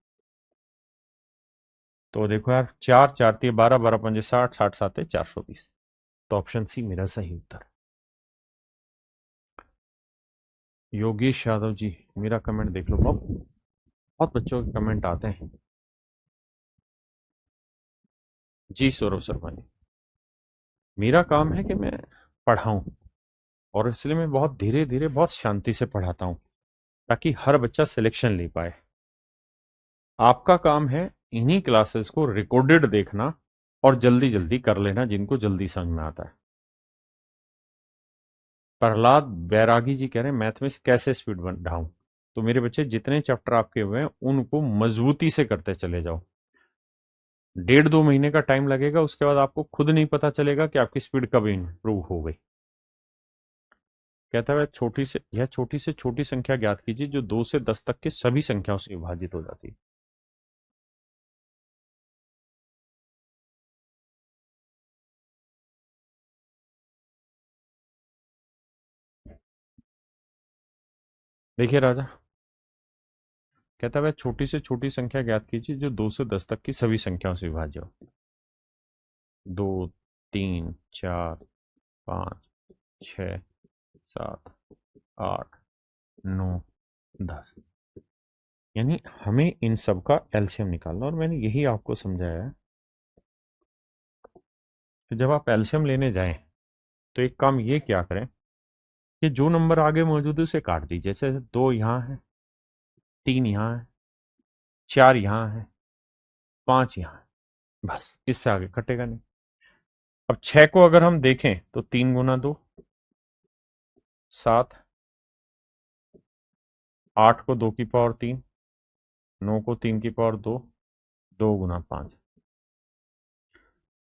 तो देखो यार, 4 4 12 12 5 60 60 7 420। तो ऑप्शन सी मेरा सही उत्तर। योगेश यादव जी, मेरा कमेंट देख लो। बहुत बहुत बच्चों के कमेंट आते हैं। जी सौरभ शर्मा जी, मेरा काम है कि मैं पढ़ाऊं, और इसलिए मैं बहुत धीरे धीरे बहुत शांति से पढ़ाता हूं, ताकि हर बच्चा सिलेक्शन ले पाए। आपका काम है इन्हीं क्लासेस को रिकॉर्डेड देखना और जल्दी जल्दी कर लेना, जिनको जल्दी समझ में आता है। प्रहलाद बैरागी जी कह रहे हैं मैथ में कैसे स्पीड बढ़ाऊं। तो मेरे बच्चे, जितने चैप्टर आपके हुए हैं उनको मजबूती से करते चले जाओ। 1.5 2 महीने का टाइम लगेगा, उसके बाद आपको खुद नहीं पता चलेगा कि आपकी स्पीड कब इंप्रूव हो गई। कहता है छोटी से छोटी संख्या ज्ञात कीजिए जो 2 से 10 तक की सभी संख्याओं से विभाजित हो जाती है। देखिए राजा, कहता है छोटी से छोटी संख्या ज्ञात कीजिए जो 2 से 10 तक की सभी संख्याओं से विभाज्य हो। 2 3 4 5 6 7 8 9 10। यानी हमें इन सब का एलसीएम निकालना, और मैंने यही आपको समझाया है कि जब आप एलसीएम लेने जाएं तो एक काम ये क्या करें कि जो नंबर आगे मौजूद है उसे काट दीजिए। जैसे 2 यहाँ है, 3 यहाँ है, 4 यहाँ है, 5 यहाँ है, बस इससे आगे कटेगा नहीं। अब 6 को अगर हम देखें तो 3 गुना 2 7, 8 को 2 की पावर 3, 9 को 3 की पावर 2, 2 गुना 5।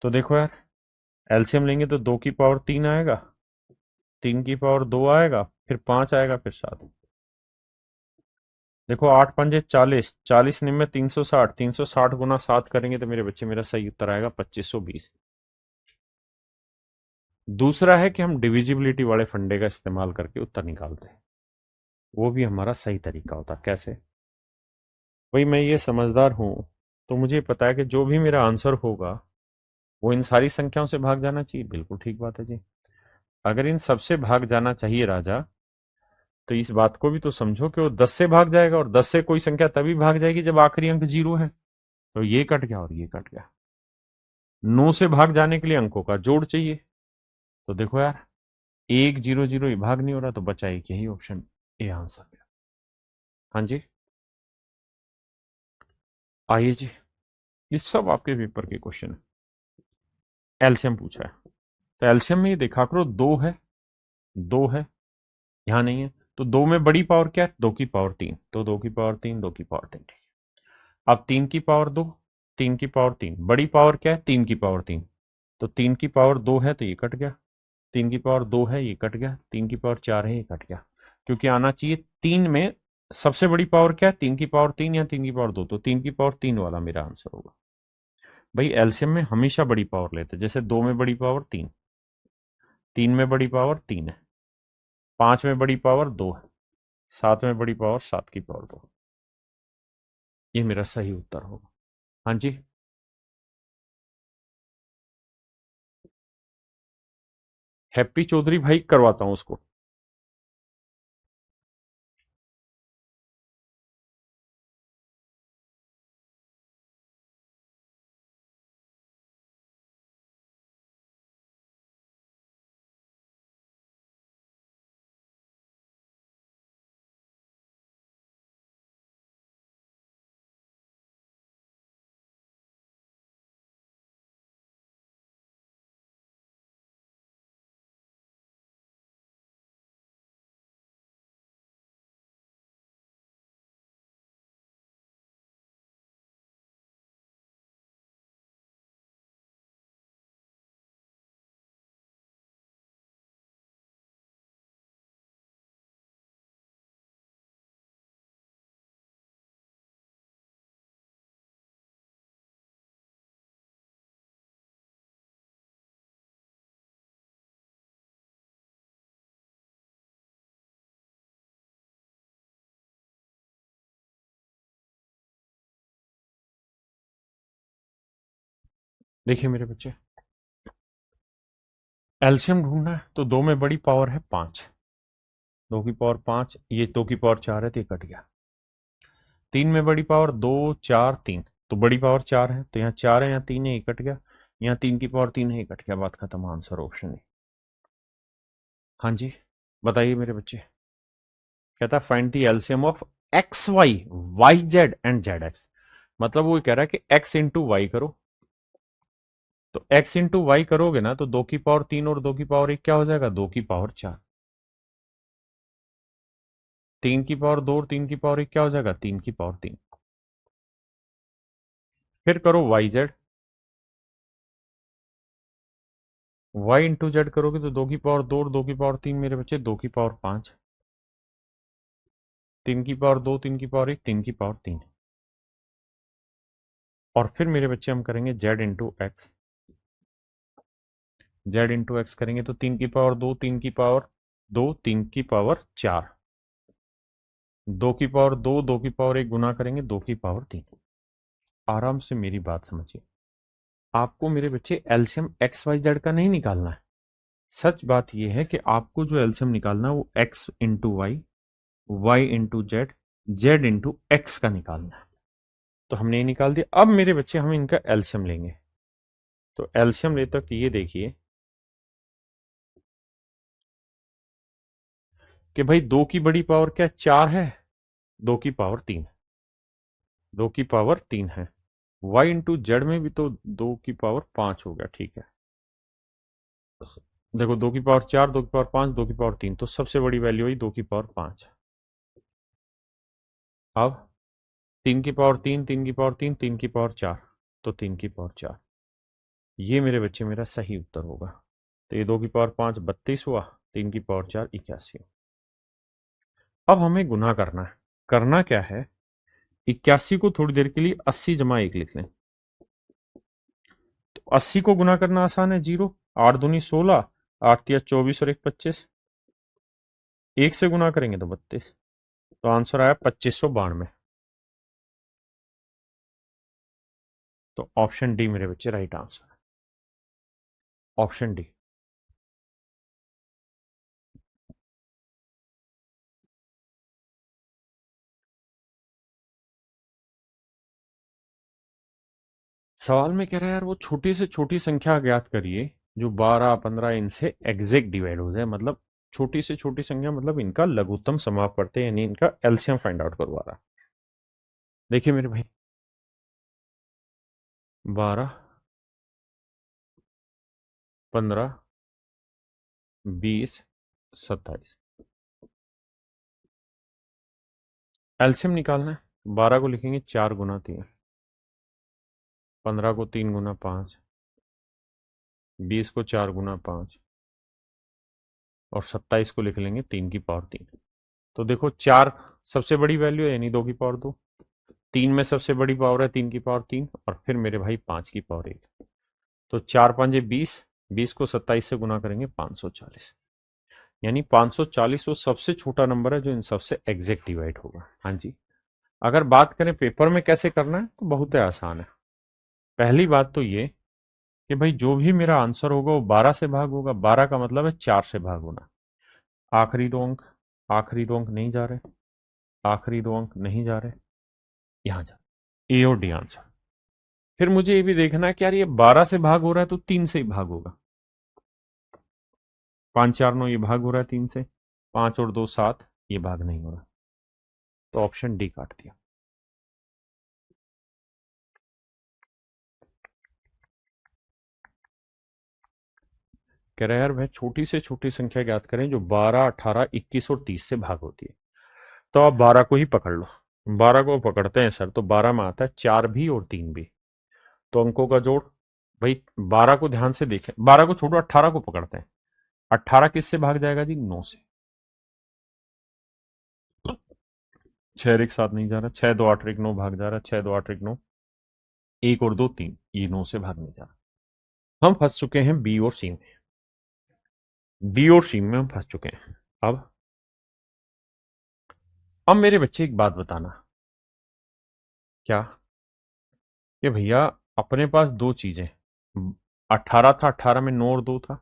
तो देखो यार, एलसीएम लेंगे तो 2 की पावर 3 आएगा, 3 की पावर 2 आएगा, फिर 5 आएगा, फिर 7। देखो 8 पंजे 40, 40 निम्न 360, 360 गुना 7 करेंगे तो मेरे बच्चे मेरा सही उत्तर आएगा 2520। दूसरा है कि हम डिविजिबिलिटी वाले फंडे का इस्तेमाल करके उत्तर निकालते हैं, वो भी हमारा सही तरीका होता है। कैसे? भाई मैं ये समझदार हूं, तो मुझे पता है कि जो भी मेरा आंसर होगा वो इन सारी संख्याओं से भाग जाना चाहिए। बिल्कुल ठीक बात है जी। अगर इन सबसे भाग जाना चाहिए राजा, तो इस बात को भी तो समझो कि वो 10 से भाग जाएगा, और 10 से कोई संख्या तभी भाग जाएगी जब आखिरी अंक 0 है। तो ये कट गया और ये कट गया। 9 से भाग जाने के लिए अंकों का जोड़ चाहिए। तो देखो यार, 1 0 0 ही भाग नहीं हो रहा, तो बचा एक यही ऑप्शन, ए आंसर है। हाँ जी, आइए जी, ये सब आपके पेपर के क्वेश्चन है। एलसीएम पूछा है, तो एलसीएम में ये देखा करो, 2 है, 2 है, यहाँ नहीं है। तो 2 में बड़ी पावर क्या है? 2 की पावर 3, तो 2 की पावर 3, 2 की पावर 3, ठीक है। अब 3 की पावर 2, 3 की पावर 3, बड़ी पावर क्या है? 3 की पावर 3, तो 3 की पावर 2 है तो ये कट गया, 3 की पावर 2 है ये कट गया, 3 की पावर 4 है ये कट गया। क्योंकि आना चाहिए 3 में सबसे बड़ी पावर क्या है? 3 की पावर 3 या 3 की पावर 2, तो 3 की पावर 3 वाला मेरा आंसर होगा। भाई एलसीएम में हमेशा बड़ी पावर लेते हैं, जैसे 2 में बड़ी पावर 3, 3 में बड़ी पावर 3 है, 5 में बड़ी पावर 2 है, 7 में बड़ी पावर 7 की पावर 2। ये मेरा सही उत्तर होगा। हाँ जी, हैप्पी चौधरी भाई, करवाता हूँ उसको। देखिए मेरे बच्चे, एलसीएम ढूंढना है तो दो में बड़ी पावर है 5, 2 की पावर 5, ये 2 की पावर 4 है तो ये कट गया। 3 में बड़ी पावर 2 4 3, तो बड़ी पावर 4 है तो यहाँ 4 है, यहाँ 3 है, ये कट गया। यहाँ 3 की पावर 3 है, ये कट गया, बात खत्म, आंसर ऑप्शन है। हाँ जी, बताइए मेरे बच्चे। कहता है find the LCM of x y, y z and z x. मतलब वो कह रहा है कि एक्स इंटू वाई करो, तो एक्स इंटू वाई करोगे ना तो 2 की पावर 3 और 2 की पावर 1 क्या हो जाएगा, 2 की पावर 4। 3 की पावर 2 और 3 की पावर 1 क्या हो जाएगा, 3 की पावर 3। फिर करो y z, y into z करोगे तो 2 की पावर 2 और 2 की पावर 3 मेरे बच्चे 2 की पावर 5। 3 की पावर 2, 3 की पावर 1, 3 की पावर 3। और फिर मेरे बच्चे हम करेंगे Z into x, Z into x करेंगे तो 3 की पावर 2, 3 की पावर 2, 3 की पावर 4, 2 की पावर 2, 2 की पावर 1 गुना करेंगे 2 की पावर 3। आराम से मेरी बात समझिए, आपको मेरे बच्चे एलसीएम एक्स वाई जेड का नहीं निकालना है। सच बात यह है कि आपको जो एलसीएम निकालना है वो x into y into z into x का निकालना है। तो हमने ये निकाल दिया। अब मेरे बच्चे हम इनका एलसीएम लेंगे, तो एलसीएम लेते वक्त ये देखिए कि भाई 2 की बड़ी पावर क्या 4 है, 2 की पावर 3, 2 की पावर 3 है। वाई इंटू जेड में भी तो 2 की पावर 5 हो गया, ठीक है। देखो 2 की पावर 4, 2 की पावर 5, 2 की पावर 3, तो सबसे बड़ी वैल्यू हुई 2 की पावर 5। अब 3 की पावर 3, 3 की पावर 3, 3 की पावर 4, तो 3 की पावर 4, ये मेरे बच्चे मेरा सही उत्तर होगा। तो ये 2 की पावर 5 32 हुआ, 3 की पावर 4 81। अब हमें गुना करना है। करना क्या है, 81 को थोड़ी देर के लिए 80 - 1 लिख लें। तो 80 को गुना करना आसान है, 0, 8 दूनी 16, 8 तिया 24 और 1 25। 1 से गुना करेंगे तो 32, तो आंसर आया 2592। तो ऑप्शन डी मेरे बच्चे राइट आंसर है, ऑप्शन डी। सवाल में कह रहा है यार वो छोटी से छोटी संख्या ज्ञात करिए जो 12 15 इनसे एग्जैक्ट डिवाइड हो जाए, मतलब छोटी से छोटी संख्या, मतलब इनका लघुत्तम समाप्त करते हैं, यानी इनका एलसीएम फाइंड आउट करवा रहा। देखिए मेरे भाई, 12 15 20 27, एलसीएम निकालना है। 12 को लिखेंगे 4 × 3, 15 को 3 × 5, 20 को 4 × 5, और 27 को लिख लेंगे 3 की पावर 3। तो देखो 4 सबसे बड़ी वैल्यू है, यानी 2 की पावर 2। 3 में सबसे बड़ी पावर है 3 की पावर 3, और फिर मेरे भाई 5 की पावर 1। तो 4 × 5 = 20, 20 को 27 से गुना करेंगे 540, यानी 540 वो सबसे छोटा नंबर है जो इन सबसे एग्जैक्ट डिवाइड होगा। हाँ जी। अगर बात करें पेपर में कैसे करना है तो बहुत ही आसान है। पहली बात तो ये कि भाई जो भी मेरा आंसर होगा वो 12 से भाग होगा, 12 का मतलब है 4 से भाग होना। आखिरी दो अंक, आखिरी दो अंक नहीं जा रहे, आखिरी दो अंक नहीं जा रहे, यहां जा, ए और डी आंसर। फिर मुझे ये भी देखना है कि यार ये 12 से भाग हो रहा है तो 3 से ही भाग होगा। 5 4 9 ये भाग हो रहा है 3 से, 5 और 2 7, ये भाग नहीं हो रहा, तो ऑप्शन डी काट दिया। कह रहा है यार वह छोटी से छोटी संख्या ज्ञात करें जो 12 18 21 और 30 से भाग होती है। तो आप 12 को ही पकड़ लो। 12 को पकड़ते हैं सर, तो 12 में आता है 4 भी और 3 भी, तो अंकों का जोड़। भाई 12 को ध्यान से देखें, 12 को छोड़ो, 18 को पकड़ते हैं। 18 किससे भाग जाएगा जी, 9 से। 6 एक साथ नहीं जा रहा, 6 2 8 1 9 भाग जा रहा, 6 2 8 1 9, 1 और 2 3, ये 9 से भाग नहीं जा रहा। हम फंस चुके हैं बी और सी में, बी और सी में हम फंस चुके हैं। अब मेरे बच्चे एक बात बताना, क्या कि भैया अपने पास दो चीजें 18 था, 18 में 9 और 2 था,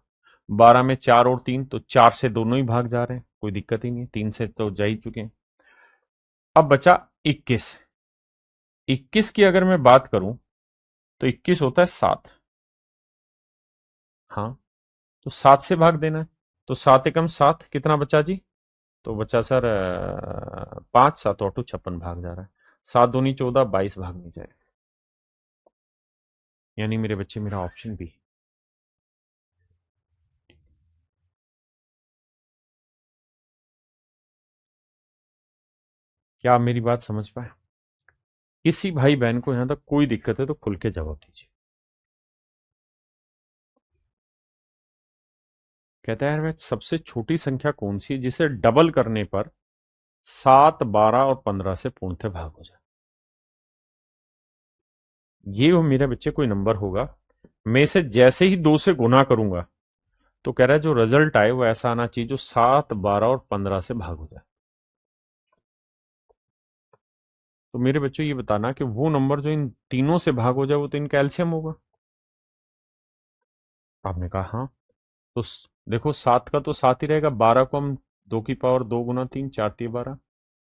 12 में 4 और 3, तो 4 से दोनों ही भाग जा रहे हैं, कोई दिक्कत ही नहीं, 3 से तो जा ही चुके हैं। अब बचा 21। 21 की अगर मैं बात करूं तो 21 होता है 7। हाँ, तो 7 से भाग देना है, तो 7 एकम 7, कितना बचा जी? तो बचा सर 5, 7 ऑटो 56 भाग जा रहा है, 7 दूनी 14, 22 भाग नहीं जाएगा, यानी मेरे बच्चे मेरा ऑप्शन बी। क्या आप मेरी बात समझ पाए? किसी भाई बहन को यहां तक कोई दिक्कत है तो खुल के जवाब दीजिए। कहता है यार वह सबसे छोटी संख्या कौन सी है जिसे डबल करने पर 7, 12 और 15 से पूर्णतः भाग हो जाए। ये वो मेरे बच्चे कोई नंबर होगा, मैं इसे जैसे ही 2 से गुना करूंगा तो कह रहा है जो रिजल्ट आए वो ऐसा आना चाहिए जो 7, 12 और 15 से भाग हो जाए। तो मेरे बच्चों ये बताना कि वो नंबर जो इन तीनों से भाग हो जाए वो तो इनका एलसीएम होगा। आपने कहा हाँ। तो देखो 7 का तो 7 ही रहेगा, 12 को हम 2 की पावर 2 गुना 3, 4 3 12,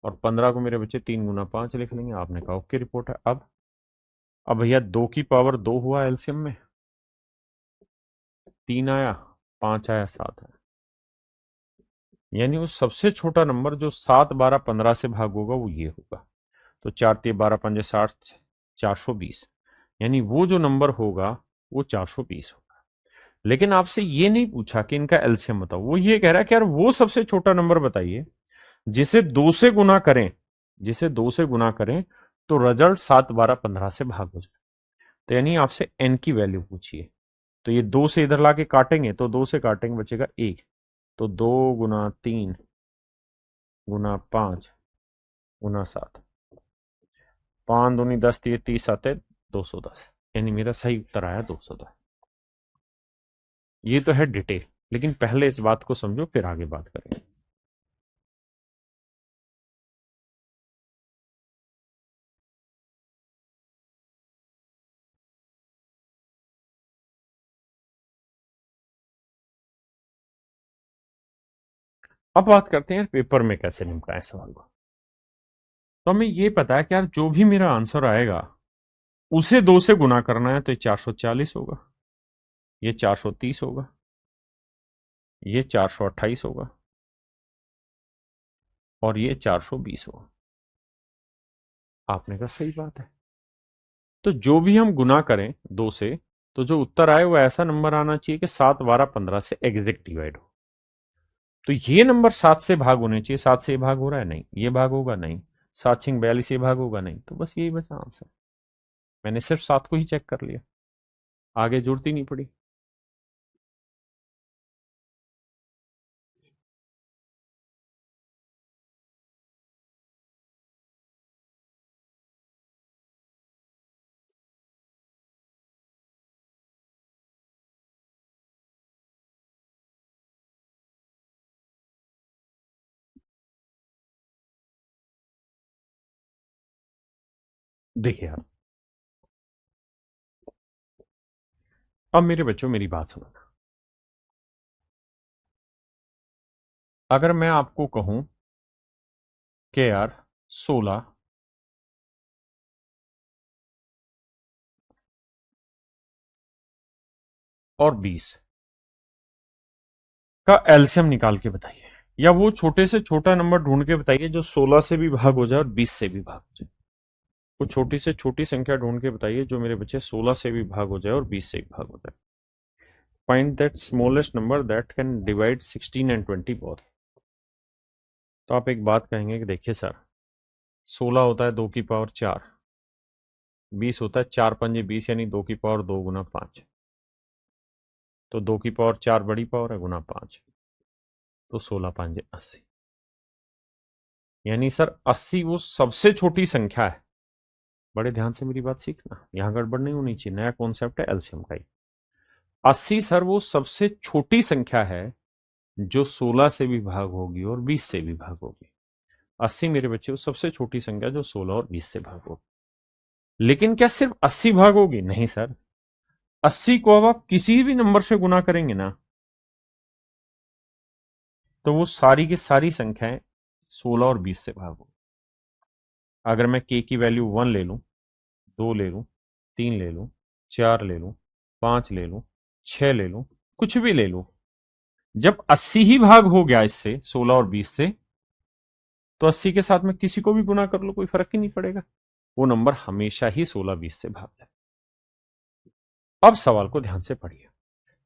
और 15 को मेरे बच्चे 3 गुना 5 लिख लेंगे। आपने कहा ओके रिपोर्ट है। अब भैया 2 की पावर 2 हुआ एलसीएम में, 3 आया, 5 आया, 7 आया, यानी वो सबसे छोटा नंबर जो 7, 12, 15 से भाग होगा वो ये होगा। तो 4 3 12 5 60, 420, यानी वो जो नंबर होगा वो 420 होगा। लेकिन आपसे ये नहीं पूछा कि इनका एलसीएम बताओ, वो ये कह रहा है कि यार वो सबसे छोटा नंबर बताइए जिसे 2 से गुना करें, जिसे 2 से गुना करें तो रिजल्ट 7, 12, 15 से भाग हो जाए। तो यानी आपसे एन की वैल्यू पूछिए, तो ये 2 से इधर लाके काटेंगे तो 2 से काटेंगे बचेगा 1, तो 2 गुना 3 गुना 5 गुना 7, 5 दूनी 10, 30 आते 210, यानी मेरा सही उत्तर आया 210। ये तो है डिटेल, लेकिन पहले इस बात को समझो फिर आगे बात करेंगे। अब बात करते हैं पेपर में कैसे निपटाएं सवाल को। तो हमें ये पता है कि यार जो भी मेरा आंसर आएगा उसे 2 से गुना करना है, तो ये 440 होगा, ये 430 होगा, ये 428 होगा, और ये 420 होगा। आपने कहा सही बात है। तो जो भी हम गुना करें 2 से, तो जो उत्तर आए वो ऐसा नंबर आना चाहिए कि 7, 12, 15 से एग्जैक्ट डिवाइड हो। तो ये नंबर 7 से भाग होने चाहिए, 7 से ये भाग हो रहा है नहीं, ये भाग होगा नहीं, 7 6 42, ये भाग होगा नहीं, तो बस यही बचा आंसर। मैंने सिर्फ 7 को ही चेक कर लिया, आगे जरूरत ही नहीं पड़ी। देखिए आप, अब मेरे बच्चों मेरी बात सुनो। अगर मैं आपको कहूं कि यार 16 और 20 का एलसीएम निकाल के बताइए, या वो छोटे से छोटा नंबर ढूंढ के बताइए जो 16 से भी भाग हो जाए और 20 से भी भाग हो जाए। वो छोटी से छोटी संख्या ढूंढ के बताइए जो मेरे बच्चे 16 से भी भाग हो जाए और 20 से भी भाग हो जाए। Find that smallest number that can divide 16 and 20 both. तो आप एक बात कहेंगे कि देखिए सर, 16 होता है 2 की पावर 4, 20 होता है 4 पंजे 20, यानी 2 की पावर 2 गुना 5, तो 2 की पावर 4 बड़ी पावर है, गुना 5, तो 16 पांजे 80, यानी सर 80 वो सबसे छोटी संख्या है। बड़े ध्यान से मेरी बात सीखना, यहां गड़बड़ नहीं होनी चाहिए, नया कॉन्सेप्ट है एलसीएम का ही। 80 सर वो सबसे छोटी संख्या है जो 16 से भी भाग होगी और 20 से भी भाग होगी। 80 मेरे बच्चे वो सबसे छोटी संख्या जो 16 और 20 से भाग होगी। लेकिन क्या सिर्फ 80 भाग होगी? नहीं सर, 80 को अब आप किसी भी नंबर से गुना करेंगे ना, तो वो सारी की सारी संख्याएं 16 और 20 से भाग होगी। अगर मैं के की वैल्यू 1 ले लूं, 2 ले लूं, 3 ले लूं, 4 ले लूं, 5 ले लूं, 6 ले लूं, कुछ भी ले लूं, जब 80 ही भाग हो गया इससे 16 और 20 से, तो 80 के साथ में किसी को भी गुना कर लो, कोई फर्क ही नहीं पड़ेगा, वो नंबर हमेशा ही 16-20 से भाग जाए। अब सवाल को ध्यान से पढ़िए।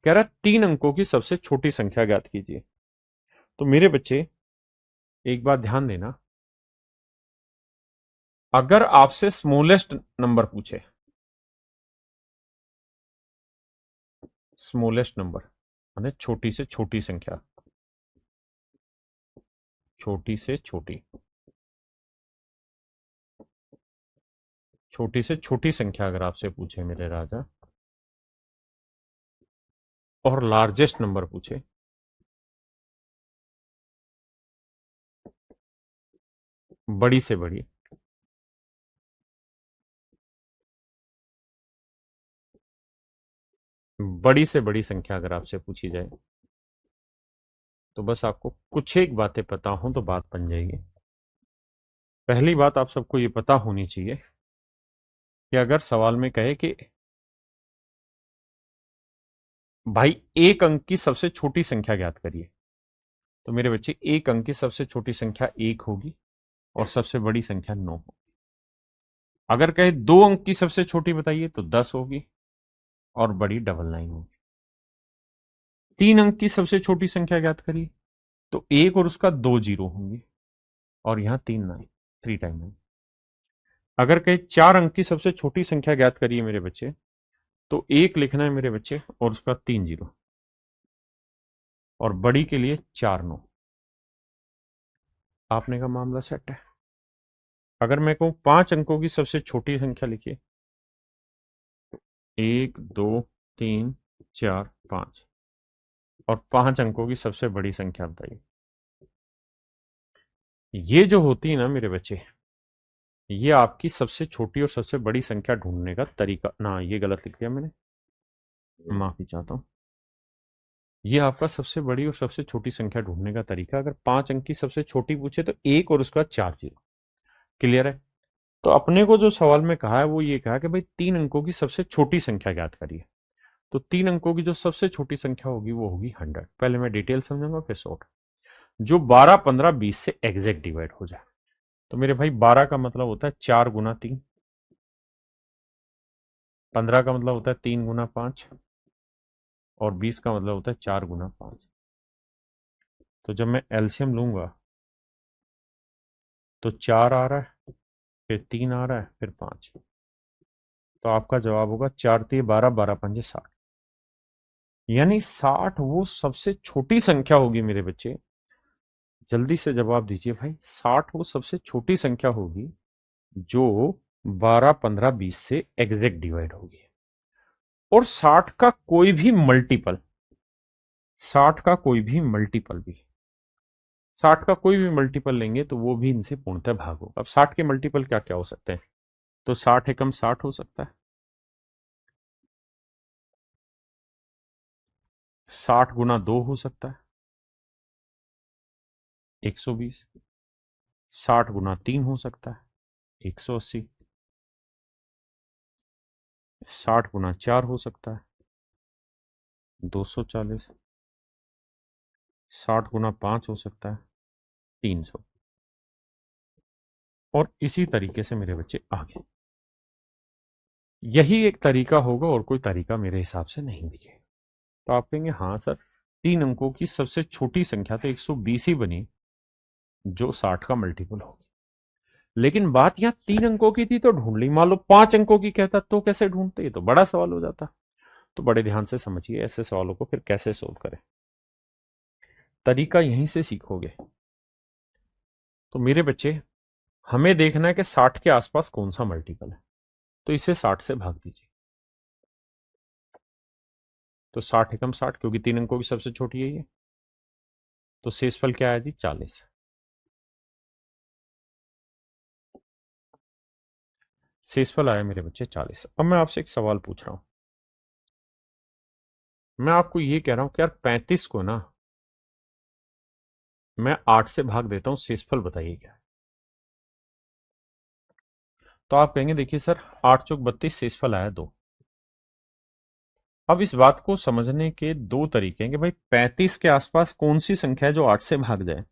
कह रहा है 3 अंकों की सबसे छोटी संख्या ज्ञात कीजिए। तो मेरे बच्चे एक बात ध्यान देना, अगर आपसे स्मॉलेस्ट नंबर पूछे, स्मॉलेस्ट नंबर माने छोटी से छोटी संख्या, छोटी से छोटी, छोटी से छोटी संख्या अगर आपसे पूछे मेरे राजा, और लार्जेस्ट नंबर पूछे, बड़ी से बड़ी, बड़ी से बड़ी संख्या अगर आपसे पूछी जाए, तो बस आपको कुछ एक बातें पता हो तो बात बन जाएगी। पहली बात आप सबको ये पता होनी चाहिए कि अगर सवाल में कहे कि भाई एक अंक की सबसे छोटी संख्या ज्ञात करिए, तो मेरे बच्चे एक अंक की सबसे छोटी संख्या 1 होगी और सबसे बड़ी संख्या 9 होगी। अगर कहे 2 अंक की सबसे छोटी बताइए तो 10 होगी और बड़ी 999 होगी। 3 अंक की सबसे छोटी संख्या ज्ञात करिए, तो एक और उसका 2 जीरो होंगे और यहां 3 9, 3 टाइम 9। अगर कहे 4 अंक की सबसे छोटी संख्या ज्ञात करिए मेरे बच्चे, तो एक लिखना है मेरे बच्चे और उसका 3 जीरो, और बड़ी के लिए 4 9। आपने का मामला सेट है। अगर मैं कहूं 5 अंकों की सबसे छोटी संख्या लिखिए, 1 2 3 4 5, और 5 अंकों की सबसे बड़ी संख्या बताइए। ये जो होती है ना मेरे बच्चे, ये आपकी सबसे छोटी और सबसे बड़ी संख्या ढूंढने का तरीका, ना ये गलत लिख दिया मैंने, माफी चाहता हूं। ये आपका सबसे बड़ी और सबसे छोटी संख्या ढूंढने का तरीका। अगर 5 अंक की सबसे छोटी पूछे तो एक और उसका 4 जीरो। क्लियर है? तो अपने को जो सवाल में कहा है वो ये कहा कि भाई 3 अंकों की सबसे छोटी संख्या ज्ञात करिए। तो 3 अंकों की जो सबसे छोटी संख्या होगी वो होगी 100। पहले मैं डिटेल समझाऊंगा फिर शॉर्ट। जो 12 15 20 से एग्जैक्ट डिवाइड हो जाए। तो मेरे भाई 12 का मतलब होता है 4 गुना 3, 15 का मतलब होता है 3 गुना 5, और 20 का मतलब होता है 4 गुना 5। तो जब मैं एलसीएम लूंगा तो 4 आ रहा है, फिर 3 आ रहा है, फिर 5। तो आपका जवाब होगा 4 3 12, 12 पंजे 60। यानी 60 वो सबसे छोटी संख्या होगी मेरे बच्चे। जल्दी से जवाब दीजिए भाई, 60 वो सबसे छोटी संख्या होगी जो 12 15 20 से एग्जैक्ट डिवाइड होगी। और 60 का कोई भी मल्टीपल, 60 का कोई भी मल्टीपल भी, 60 का कोई भी मल्टीपल लेंगे तो वो भी इनसे पूर्णतः भाग होगा। अब 60 के मल्टीपल क्या क्या हो सकते हैं? तो 60 एकम 60 हो सकता है, 60 गुना 2 हो सकता है 120, 60 गुना 3 हो सकता है 180, 60 गुना 4 हो सकता है 240, 60 गुना 5 हो सकता है 300। और इसी तरीके से मेरे बच्चे आगे, यही एक तरीका होगा और कोई तरीका मेरे हिसाब से नहीं दिखे। तो आप कहेंगे हाँ सर, 3 अंकों की सबसे छोटी संख्या तो 120 ही बनी जो 60 का मल्टीपल होगी। लेकिन बात यहाँ 3 अंकों की थी तो ढूंढ ली, मान लो 5 अंकों की कहता तो कैसे ढूंढते? ये तो बड़ा सवाल हो जाता। तो बड़े ध्यान से समझिए ऐसे सवालों को फिर कैसे सोल्व करें। तरीका यहीं से सीखोगे। तो मेरे बच्चे, हमें देखना है कि 60 के आसपास कौन सा मल्टीपल है, तो इसे 60 से भाग दीजिए। तो 60 एकम 60, क्योंकि 3 अंकों की सबसे छोटी है ये। तो शेषफल क्या है जी? 40। शेषफल आया मेरे बच्चे 40। अब मैं आपसे एक सवाल पूछ रहा हूं, मैं आपको ये कह रहा हूं कि यार 35 को ना मैं 8 से भाग देता हूं, शेषफल बताइए क्या है। तो आप कहेंगे देखिए सर 8 चौक 32, शेषफल आया 2। अब इस बात को समझने के दो तरीके हैं कि भाई 35 के आसपास कौन सी संख्या है जो 8 से भाग जाए।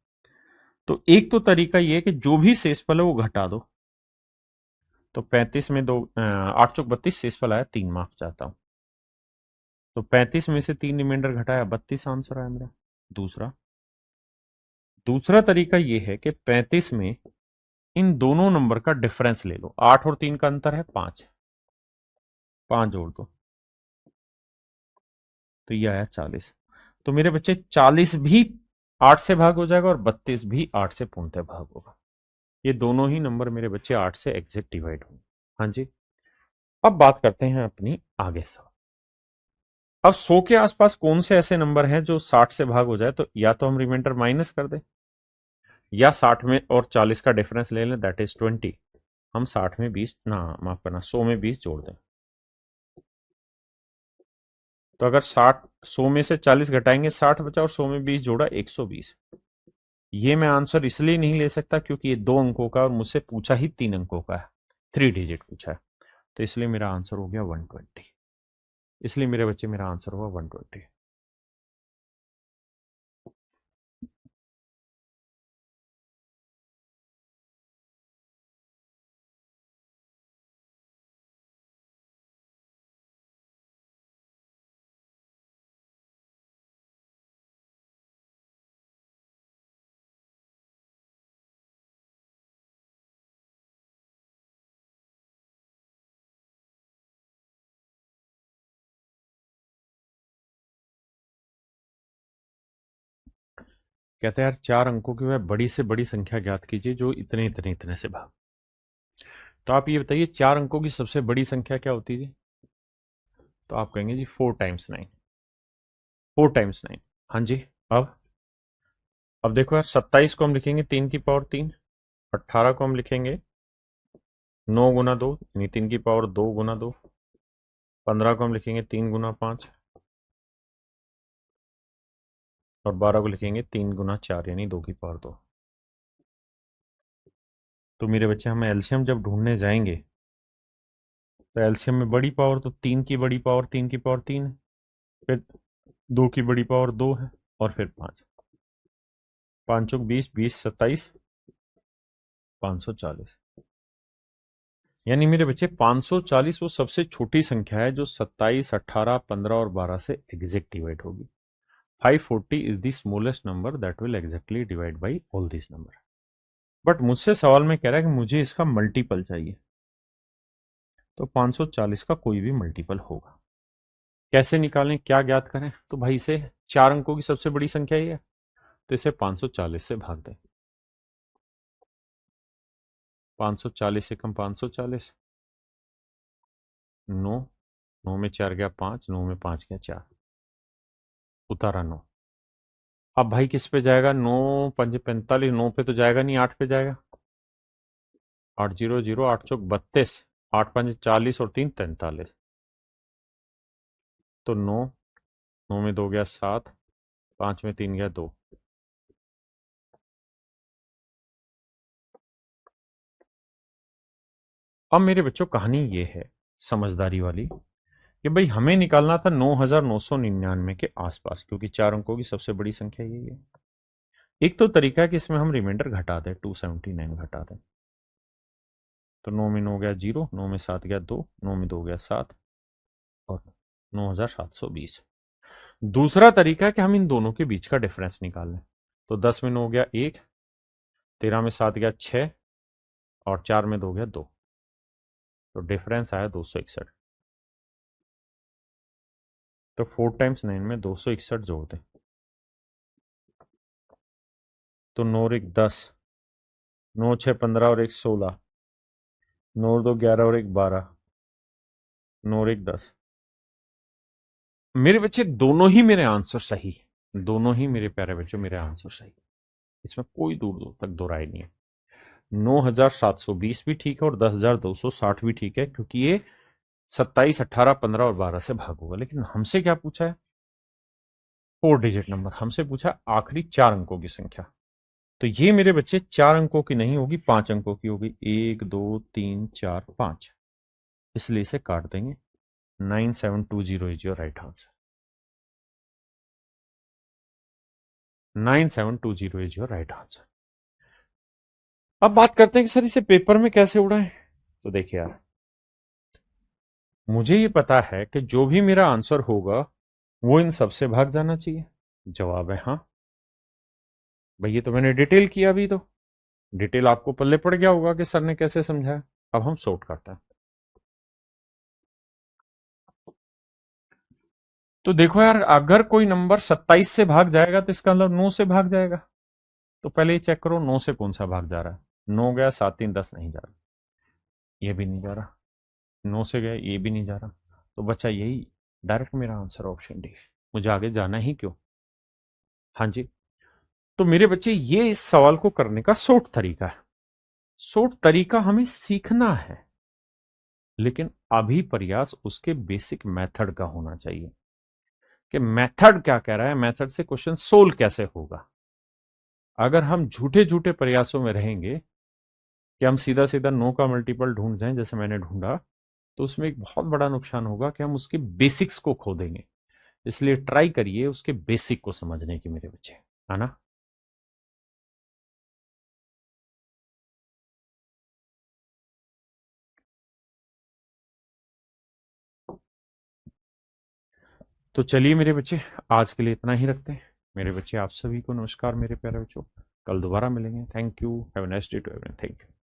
तो एक तो तरीका ये है कि जो भी शेषफल है वो घटा दो। तो 35 में दो 8 चौक 32, शेषफल आया 3, माफ चाहता हूं। तो 35 में से 3 रिमाइंडर घटाया 32, आंसर आया मेरा। दूसरा दूसरा तरीका ये है कि 35 में इन दोनों नंबर का डिफरेंस ले लो। 8 और 3 का अंतर है 5, 5 जोड़ दो तो ये आया 40। तो मेरे बच्चे 40 भी 8 से भाग हो जाएगा और 32 भी 8 से पूर्णतः भाग होगा। ये दोनों ही नंबर मेरे बच्चे 8 से एग्जैक्ट डिवाइड होंगे। हाँ जी। अब बात करते हैं अपनी आगे से। अब 100 के आसपास कौन से ऐसे नंबर हैं जो 60 से भाग हो जाए। तो या तो हम रिमाइंडर माइनस कर दें, या 60 में और 40 का डिफरेंस ले लें, दैट इज 20। हम 60 में 20 ना, माफ करना, 100 में 20 जोड़ दें। तो अगर 60, 100 में से 40 घटाएंगे 60 बचा, और 100 में 20 जोड़ा 120। ये मैं आंसर इसलिए नहीं ले सकता क्योंकि ये 2 अंकों का और मुझसे पूछा ही 3 अंकों का है, 3 डिजिट पूछा है। तो इसलिए मेरा आंसर हो गया 120। इसलिए मेरे बच्चे मेरा आंसर हुआ 120। कहते हैं यार 4 अंकों की वह बड़ी से बड़ी संख्या ज्ञात कीजिए जो इतने इतने इतने से भाग। तो आप ये बताइए 4 अंकों की सबसे बड़ी संख्या क्या होती है। तो आप कहेंगे जी 4 टाइम्स 9। 4 टाइम्स 9। हाँ जी। अब अब देखो यार 27 को हम लिखेंगे 3 की पावर 3। 18 को हम लिखेंगे 9 गुना 2, यानी 3 की पावर 2 गुना 2। 15 को हम लिखेंगे 3 गुना 5। और 12 को लिखेंगे 3 गुना 4, यानी 2 की पावर 2। तो मेरे बच्चे हमें एलसीएम जब ढूंढने जाएंगे तो एलसीएम में बड़ी पावर तो 3 की बड़ी पावर 3 की पावर 3 है, फिर 2 की बड़ी पावर 2 है, और फिर 5। 5 चौक 20, 20 27, 540। यानी मेरे बच्चे 540 वो सबसे छोटी संख्या है जो 27, 18, 15 और 12 से एग्जैक्ट डिवाइड होगी। 540 is the smallest number that will exactly divide by all this number. But मुझसे सवाल में कह रहा है कि मुझे इसका मल्टीपल चाहिए। तो 540 का कोई भी मल्टीपल होगा। कैसे निकालें, क्या ज्ञात करें। तो भाई इसे 4 अंकों की सबसे बड़ी संख्या ही है, तो इसे 540 से भाग दें। 540 से कम 540, 9, 9 में 4 गया 5, 9 में 5 गया 4, उतारा 9। अब भाई किस पे जाएगा, 9 पंजे 45, 9 पे तो जाएगा नहीं, 8 पे जाएगा। 8 0 0, 8 चौक 32, 8 पंजे 40 और 3 43। तो 9, 9 में 2 गया 7, 5 में 3 गया 2। अब मेरे बच्चों कहानी ये है समझदारी वाली कि भाई हमें निकालना था 9999 के आसपास, क्योंकि 4 अंकों की सबसे बड़ी संख्या यही है। एक तो तरीका है कि इसमें हम रिमाइंडर घटा दें, 279 घटा दें। तो 9 में 9 गया 0, 9 में 7 गया 2, 9 में 2 गया 7, और 9720। दूसरा तरीका है कि हम इन दोनों के बीच का डिफरेंस निकाल लें। तो 10 में 9 गया 1, 13 में 7 गया 6, और 4 में 2 गया 2। तो डिफरेंस आया 261। तो 4 टाइम्स 9 में 261 जोड़ दें। तो 9 और 1 10, 9 6 15 और 1 16, 9 और 2 11 और 1 12, 9 और 1 10। मेरे बच्चे दोनों ही मेरे आंसर सही, दोनों ही मेरे प्यारे बच्चों मेरे आंसर सही। इसमें कोई दूर दूर तक दो राय नहीं है। 9720 भी ठीक है और 10,260 भी ठीक है, क्योंकि ये 27, 18, 15 और 12 से भाग होगा। लेकिन हमसे क्या पूछा है, फोर डिजिट नंबर, हमसे पूछा आखिरी 4 अंकों की संख्या। तो ये मेरे बच्चे 4 अंकों की नहीं होगी, 5 अंकों की होगी। 1 2 3 4 5, इसलिए इसे काट देंगे। 9720 is your right answer. 9720 is your right answer. अब बात करते हैं कि सर इसे पेपर में कैसे उड़ाएं। तो देखिए यार, मुझे ये पता है कि जो भी मेरा आंसर होगा वो इन सबसे भाग जाना चाहिए। जवाब है हाँ। भाई ये तो मैंने डिटेल किया, अभी तो डिटेल आपको पल्ले पड़ गया होगा कि सर ने कैसे समझाया। अब हम सॉर्ट करते हैं। तो देखो यार, अगर कोई नंबर 27 से भाग जाएगा तो इसका मतलब 9 से भाग जाएगा। तो पहले ये चेक करो 9 से कौन सा भाग जा रहा है। 9 गया, 7 3 10 नहीं जा रहा, ये भी नहीं जा रहा। 9 से गया, ये भी नहीं जा रहा। तो बचा यही, डायरेक्ट मेरा आंसर ऑप्शन डी। मुझे आगे जाना ही क्यों। हाँ जी। तो मेरे बच्चे, ये इस सवाल को करने का शॉर्ट तरीका है। शॉर्ट तरीका हमें सीखना है, लेकिन अभी प्रयास उसके बेसिक मेथड का होना चाहिए कि मेथड क्या कह रहा है, मेथड से क्वेश्चन सोल्व कैसे होगा। अगर हम झूठे झूठे प्रयासों में रहेंगे कि हम सीधा सीधा 9 का मल्टीपल ढूंढ जाएं जैसे मैंने ढूंढा, तो उसमें एक बहुत बड़ा नुकसान होगा कि हम उसके बेसिक्स को खो देंगे। इसलिए ट्राई करिए उसके बेसिक को समझने की मेरे बच्चे, है ना। तो चलिए मेरे बच्चे, आज के लिए इतना ही रखते हैं। मेरे बच्चे, आप सभी को नमस्कार मेरे प्यारे बच्चों। कल दोबारा मिलेंगे। Thank you. Have a nice day to everyone. Thank you.